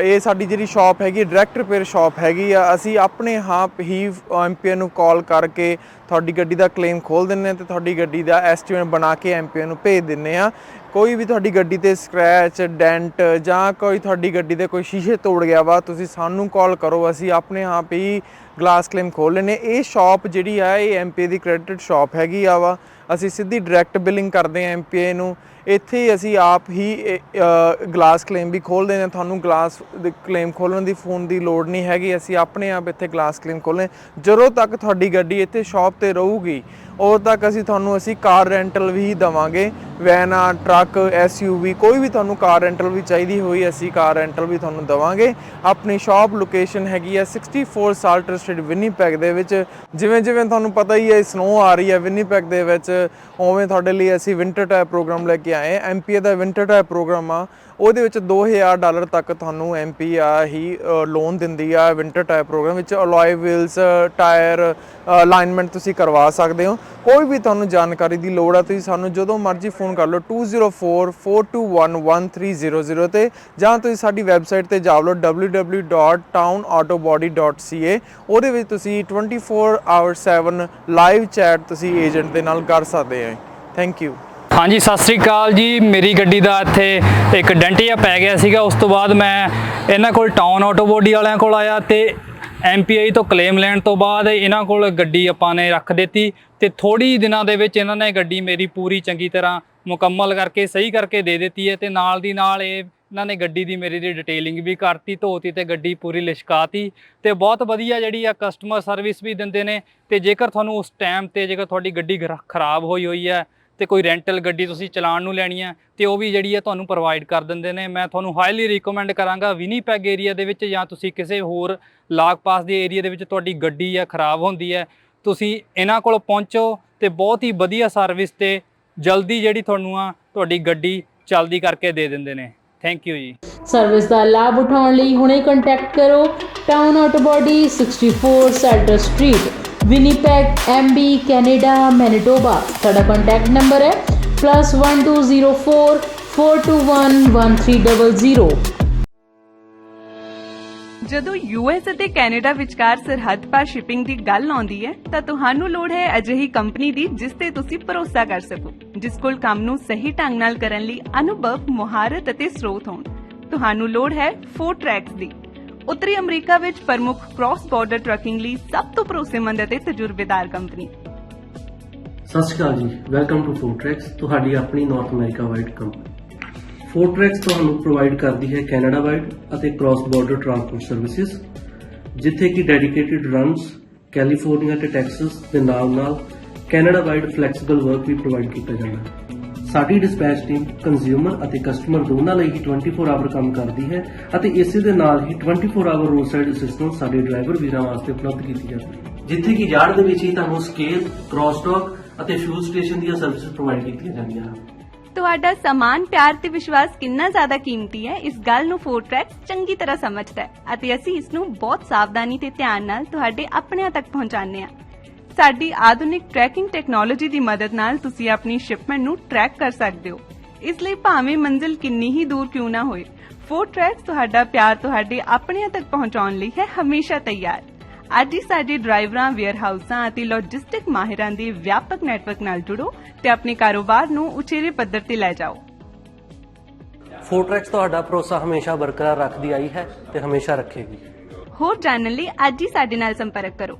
ਇਹ ਸਾਡੀ ਜਿਹੜੀ ਸ਼ਾਪ ਹੈਗੀ ਡਾਇਰੈਕਟ ਰਿਪੇਅਰ ਸ਼ਾਪ ਹੈਗੀ ਆ। ਅਸੀਂ ਆਪਣੇ ਆਪ ਹੀ ਐਮਪੀਆਰ ਨੂੰ ਕਾਲ ਕਰਕੇ ਤੁਹਾਡੀ ਗੱਡੀ ਦਾ ਕਲੇਮ ਖੋਲ੍ਹ ਦਿੰਦੇ ਹਾਂ ਤੇ ਤੁਹਾਡੀ ਗੱਡੀ ਦਾ ਐਸਟੀਮੇਟ ਬਣਾ ਕੇ ਐਮਪੀਆਰ ਨੂੰ ਭੇਜ ਦਿੰਦੇ ਹਾਂ। ਕੋਈ ਵੀ ਤੁਹਾਡੀ ਗੱਡੀ ਤੇ ਸਕ੍ਰੈਚ ਡੈਂਟ ਜਾਂ ਕੋਈ ਤੁਹਾਡੀ ਗੱਡੀ ਦੇ ਕੋਈ ਸ਼ੀਸ਼ੇ ਤੋੜ ਗਿਆ ਵਾ, ਤੁਸੀਂ ਸਾਨੂੰ ਕਾਲ ਕਰੋ, ਅਸੀਂ ਆਪਣੇ ਆਪ ਹੀ ਗਲਾਸ ਕਲੇਮ ਖੋਲ ਲੈਂਦੇ। ਇਹ ਸ਼ਾਪ ਜਿਹੜੀ ਆ ਇਹ ਐਮਪੀਏ ਦੀ ਕ੍ਰੈਡਿਟ ਸ਼ਾਪ ਹੈਗੀ ਆ ਵਾ। ਅਸੀਂ ਸਿੱਧੀ ਡਾਇਰੈਕਟ ਬਿਲਿੰਗ ਕਰਦੇ ਹਾਂ ਐਮਪੀਏ ਨੂੰ। ਇੱਥੇ ਅਸੀਂ ਆਪ ਹੀ ਗਲਾਸ ਕਲੇਮ ਵੀ ਖੋਲ੍ਹਦੇ ਨੇ। ਤੁਹਾਨੂੰ ਗਲਾਸ ਕਲੇਮ ਖੋਲ੍ਹਣ ਦੀ ਫੋਨ ਦੀ ਲੋੜ ਨਹੀਂ ਹੈਗੀ, ਅਸੀਂ ਆਪਣੇ ਆਪ ਇੱਥੇ ਗਲਾਸ ਕਲੇਮ ਖੋਲ੍ਹਦੇ। ਜਦੋਂ ਤੱਕ ਤੁਹਾਡੀ ਗੱਡੀ ਇੱਥੇ ਸ਼ਾਪ 'ਤੇ ਰਹੂਗੀ ਉਦੋਂ ਤੱਕ ਅਸੀਂ ਕਾਰ ਰੈਂਟਲ ਵੀ ਦੇਵਾਂਗੇ। ਵੈਨ ਆ, ਟਰੱਕ, SUV, ਕੋਈ ਵੀ ਤੁਹਾਨੂੰ ਕਾਰ ਰੈਂਟਲ ਵੀ ਚਾਹੀਦੀ ਹੋਈ ਅਸੀਂ ਕਾਰ ਰੈਂਟਲ ਵੀ ਤੁਹਾਨੂੰ ਦੇਵਾਂਗੇ। ਆਪਣੀ ਸ਼ਾਪ ਲੋਕੇਸ਼ਨ ਹੈਗੀ ਆ 64 ਸਾਲਟਰ ਸਟਰੀਟ ਵਿਨੀਪੈਗ ਦੇ ਵਿੱਚ। ਜਿਵੇਂ ਤੁਹਾਨੂੰ ਪਤਾ ਹੀ ਹੈ ਸਨੋ ਆ ਰਹੀ ਹੈ ਵਿਨੀਪੈਗ ਦੇ ਵਿੱਚ, ਉਵੇਂ ਤੁਹਾਡੇ ਲਈ ਅਸੀਂ ਵਿੰਟਰ ਟਾਇਰ ਪ੍ਰੋਗਰਾਮ ਲੈ ਕੇ ਆਏ। ਐਮਪੀਏ ਦਾ ਵਿੰਟਰ ਟਾਇਰ ਪ੍ਰੋਗਰਾਮ ਆ, ਉਹਦੇ ਵਿੱਚ $2000 ਤੱਕ ਤੁਹਾਨੂੰ ਐਮਪੀ ਹੀ ਲੋਨ ਦਿੰਦੀ ਆ। ਵਿੰਟਰ ਟਾਇਰ ਪ੍ਰੋਗਰਾਮ ਵਿੱਚ ਅਲੋਏ ਵੀਲਸ, ਟਾਇਰ ਅਲਾਈਨਮੈਂਟ ਤੁਸੀਂ ਕਰਵਾ ਸਕਦੇ ਹੋ। ਕੋਈ ਵੀ ਤੁਹਾਨੂੰ ਜਾਣਕਾਰੀ ਦੀ ਲੋੜ ਆ ਤੁਸੀਂ ਸਾਨੂੰ ਜਦੋਂ ਮਰਜ਼ੀ ਫੋਨ ਕਰ ਲਓ 2044211300 ਤੇ, ਜਾਂ ਤੁਸੀਂ ਸਾਡੀ ਵੈਬਸਾਈਟ ਤੇ ਜਾ ਲਓ www.townautobody.ca। ਉਹਦੇ ਵਿੱਚ ਤੁਸੀਂ 24/7 ਲਾਈਵ ਚੈਟ ਤੁਸੀਂ ਏਜੰਟ ਦੇ ਨਾਲ ਕਰ ਸਕਦੇ ਹੋ। Thank you. ਹਾਂਜੀ, ਸਤਿ ਸ੍ਰੀ ਅਕਾਲ ਜੀ। ਮੇਰੀ ਗੱਡੀ ਦਾ ਇੱਥੇ ਇੱਕ ਡੈਂਟ ਜਿਹਾ ਪੈ ਗਿਆ ਸੀਗਾ। ਉਸ ਤੋਂ ਬਾਅਦ ਮੈਂ ਇਹਨਾਂ ਕੋਲ ਟਾਊਨ ਆਟੋਬੋਡੀ ਵਾਲਿਆਂ ਕੋਲ ਆਇਆ ਤੇ MPI ਤੋਂ ਕਲੇਮ ਲੈਣ ਤੋਂ ਬਾਅਦ ਇਹਨਾਂ ਕੋਲ ਗੱਡੀ ਆਪਾਂ ਨੇ ਰੱਖ ਦਿੱਤੀ ਤੇ ਥੋੜੀ ਦਿਨਾਂ ਦੇ ਵਿੱਚ ਇਹਨਾਂ ਨੇ ਗੱਡੀ ਮੇਰੀ ਪੂਰੀ ਚੰਗੀ ਤਰ੍ਹਾਂ ਮੁਕੰਮਲ ਕਰਕੇ ਸਹੀ ਕਰਕੇ ਦੇ ਦਿੱਤੀ ਹੈ। ਤੇ ਨਾਲ ਦੀ ਨਾਲ ਇਹਨਾਂ ਨੇ ਗੱਡੀ ਦੀ ਮੇਰੀ ਦੀ ਡਿਟੇਲਿੰਗ ਵੀ ਕਰਤੀ, ਧੋਤੀ ਤੇ ਗੱਡੀ ਪੂਰੀ ਲਿਸ਼ਕਾਤੀ ਤੇ ਬਹੁਤ ਵਧੀਆ ਜਿਹੜੀ ਆ ਕਸਟਮਰ ਸਰਵਿਸ ਵੀ ਦਿੰਦੇ ਨੇ। ਤੇ ਜੇਕਰ ਤੁਹਾਨੂੰ ਉਸ ਟਾਈਮ ਤੇ ਜੇਕਰ ਤੁਹਾਡੀ ਗੱਡੀ ਖਰਾਬ ਹੋਈ ਹੈ ਤੇ ਕੋਈ ਰੈਂਟਲ ਗੱਡੀ ਤੁਸੀਂ ਚਲਾਉਣ ਨੂੰ ਲੈਣੀ ਹੈ ਤੇ ਉਹ ਵੀ ਜਿਹੜੀ ਹੈ ਤੁਹਾਨੂੰ ਪ੍ਰੋਵਾਈਡ ਕਰ ਦਿੰਦੇ ਨੇ। ਮੈਂ ਤੁਹਾਨੂੰ ਹਾਈਲੀ ਰਿਕਮੈਂਡ ਕਰਾਂਗਾ ਵਿਨੀਪੈਗ ਏਰੀਆ ਦੇ ਵਿੱਚ ਜਾਂ ਤੁਸੀਂ ਕਿਸੇ ਹੋਰ ਲਾਗ ਪਾਸ ਦੇ ਏਰੀਆ ਦੇ ਵਿੱਚ ਤੁਹਾਡੀ ਗੱਡੀ ਆ ਖਰਾਬ ਹੁੰਦੀ ਹੈ, ਤੁਸੀਂ ਇਹਨਾਂ ਕੋਲ ਪਹੁੰਚੋ ਤੇ ਬਹੁਤ ਹੀ ਵਧੀਆ ਸਰਵਿਸ ਤੇ ਜਲਦੀ ਜਿਹੜੀ ਤੁਹਾਨੂੰ ਆ ਤੁਹਾਡੀ ਗੱਡੀ ਚੱਲਦੀ ਕਰਕੇ ਦੇ ਦਿੰਦੇ ਨੇ। Thank you ji. ਸਰਵਿਸ ਦਾ ਲਾਭ ਉਠਾਉਣ ਲਈ ਹੁਣੇ ਕੰਟੈਕਟ ਕਰੋ town autobody 64 Salter street Winnipeg MB Canada Manitoba. ਸਾਡਾ ਕੰਟੈਕਟ ਨੰਬਰ ਹੈ +1204 421 1300। ਜਦੋਂ US ਅਤੇ ਕੈਨੇਡਾ ਵਿਚਕਾਰ ਸਰਹੱਦ ਪਾਰ ਸ਼ਿਪਿੰਗ ਦੀ ਗੱਲ ਆਉਂਦੀ ਹੈ ਤਾਂ ਤੁਹਾਨੂੰ ਲੋੜ ਹੈ ਅਜਿਹੀ ਕੰਪਨੀ ਦੀ ਜਿਸ ਤੇ ਤੁਸੀਂ ਭਰੋਸਾ ਕਰ ਸਕੋ, ਜਿਸ ਕੋਲ ਕੰਮ ਨੂੰ ਸਹੀ ਢੰਗ ਨਾਲ ਕਰਨ ਲਈ ਅਨੁਭਵ, ਮੁਹਾਰਤ ਅਤੇ ਸਰੋਤ ਹੋਣ। ਤੁਹਾਨੂੰ ਲੋੜ ਹੈ ਫੋਰਟਰੈਕਸ ਦੀ। ਉੱਤਰੀ ਅਮਰੀਕਾ ਵਿੱਚ ਪ੍ਰਮੁੱਖ ਕ੍ਰਾਸ ਬਾਰਡਰ ਟਰੱਕਿੰਗ ਲਈ ਸਭ ਤੋਂ ਭਰੋਸੇਮੰਦ ਅਤੇ ਤਜਰਬੇਕਾਰ ਕੰਪਨੀ। ਸਤਿ ਸ਼੍ਰੀ ਅਕਾਲ ਜੀ, ਵੈਲਕਮ ਟੂ ਫੋਰਟਰੈਕਸ, ਤੁਹਾਡੀ ਆਪਣੀ ਨਾਰਥ ਅਮਰੀਕਾ ਵਾਈਡ ਕੰਪਨੀ। ਫੋਰਟਰੈਕਸ ਤੁਹਾਨੂੰ ਪ੍ਰੋਵਾਈਡ ਕਰਦੀ ਹੈ ਕੈਨੇਡਾ ਵਾਈਡ ਅਤੇ ਕ੍ਰਾਸ ਬਾਰਡਰ ਟਰਾਂਸਪੋਰਟ ਸਰਵਿਸਿਜ਼, ਜਿੱਥੇ ਕਿ ਡੈਡੀਕੇਟਿਡ ਰਨਸ ਕੈਲੀਫੋਰਨੀਆ ਤੇ ਟੈਕਸਸ ਦੇ ਨਾਲ ਕੈਨੇਡਾ ਵਾਈਡ ਫਲੈਕਸੀਬਲ ਵਰਕ ਵੀ ਪ੍ਰੋਵਾਈਡ ਕੀਤਾ ਜਾਂਦਾ ਹੈ। ਸਾਡੀ ਡਿਸਪੈਚ ਟੀਮ ਕੰਜ਼ਿਊਮਰ ਅਤੇ ਕਸਟਮਰ ਦੋਨਾਂ ਲਈ ਹੀ 24 ਆਵਰ ਕੰਮ ਕਰਦੀ ਹੈ ਅਤੇ ਇਸੇ ਦੇ ਨਾਲ ਹੀ 24 ਆਵਰ ਰੋਡ ਸਾਈਡ ਅਸਿਸਟੈਂਸ ਸਾਡੇ ਡਰਾਈਵਰ ਵੀਰਾਂ ਵਾਸਤੇ ਉਪਲਬਧ ਕੀਤੀ ਜਾਂਦੀ ਹੈ, ਜਿੱਥੇ ਕਿ ਯਾਰਡ ਦੇ ਵਿੱਚ ਹੀ ਤੁਹਾਨੂੰ ਸਕੇਲ, ਕ੍ਰਾਸਟਾਕ ਅਤੇ ਫਿਊਲ ਸਟੇਸ਼ਨ ਦੀਆਂ ਸਰਵਿਸਿਜ਼ ਪ੍ਰੋਵਾਈਡ ਕੀਤੀਆਂ ਜਾਂਦੀਆਂ ਹਨ। ਤੁਹਾਡਾ ਸਮਾਨ, ਪਿਆਰ ਤੇ ਵਿਸ਼ਵਾਸ ਕਿੰਨਾ ਜ਼ਿਆਦਾ ਕੀਮਤੀ ਹੈ, ਇਸ ਗੱਲ ਨੂੰ ਫੋਰਟਰੈਕਸ ਚੰਗੀ ਤਰ੍ਹਾਂ ਸਮਝਦਾ ਹੈ ਅਤੇ ਅਸੀਂ ਇਸ ਨੂੰ ਬਹੁਤ ਸਾਵਧਾਨੀ ਤੇ ਧਿਆਨ ਨਾਲ ਤੁਹਾਡੇ ਆਪਣਿਆਂ ਤੱਕ ਪਹੁੰਚਾਉਂਦੇ ਹਾਂ। ਸਾਡੀ ਆਧੁਨਿਕ ਟਰੈਕਿੰਗ ਟੈਕਨੋਲੋਜੀ ਦੀ ਮਦਦ ਨਾਲ ਤੁਸੀਂ ਆਪਣੀ ਸ਼ਿਪਮੈਂਟ ਨੂੰ ਟਰੈਕ ਕਰ ਸਕਦੇ ਹੋ। ਇਸ ਲਈ ਭਾਵੇਂ ਮੰਜ਼ਿਲ ਕਿੰਨੀ ਹੀ ਦੂਰ ਕਿਉਂ ਨਾ ਹੋਏ, ਫੋਰਟਰੈਕਸ ਤੁਹਾਡਾ ਪਿਆਰ ਤੁਹਾਡੇ ਆਪਣਿਆਂ ਤੱਕ ਪਹੁੰਚਾਉਣ ਲਈ ਹੈ ਹਮੇਸ਼ਾ ਤਿਆਰ। ਅੱਜ ਹੀ ਸਾਡੇ ਡਰਾਈਵਰਾਂ, ਵੇਅਰਹਾਊਸਾਂ ਅਤੇ ਲੌਜਿਸਟਿਕ ਮਾਹਿਰਾਂ ਦੇ ਵਿਆਪਕ ਨੈਟਵਰਕ ਨਾਲ ਜੁੜੋ ਤੇ ਆਪਣੇ ਕਾਰੋਬਾਰ ਨੂੰ ਉਚੇਰੇ ਪੱਧਰ ਤੇ ਲੈ ਜਾਓ। ਫੋਰਟਰੈਕਸ ਤੁਹਾਡਾ ਭਰੋਸਾ ਹਮੇਸ਼ਾ ਬਰਕਰਾਰ ਰੱਖਦੀ ਆਈ ਹੈ ਤੇ ਹਮੇਸ਼ਾ ਰੱਖੇਗੀ। ਹੋਰ ਜਾਣਨ ਲਈ ਅੱਜ ਹੀ ਸਾਡੇ ਨਾਲ ਸੰਪਰਕ ਕਰੋ।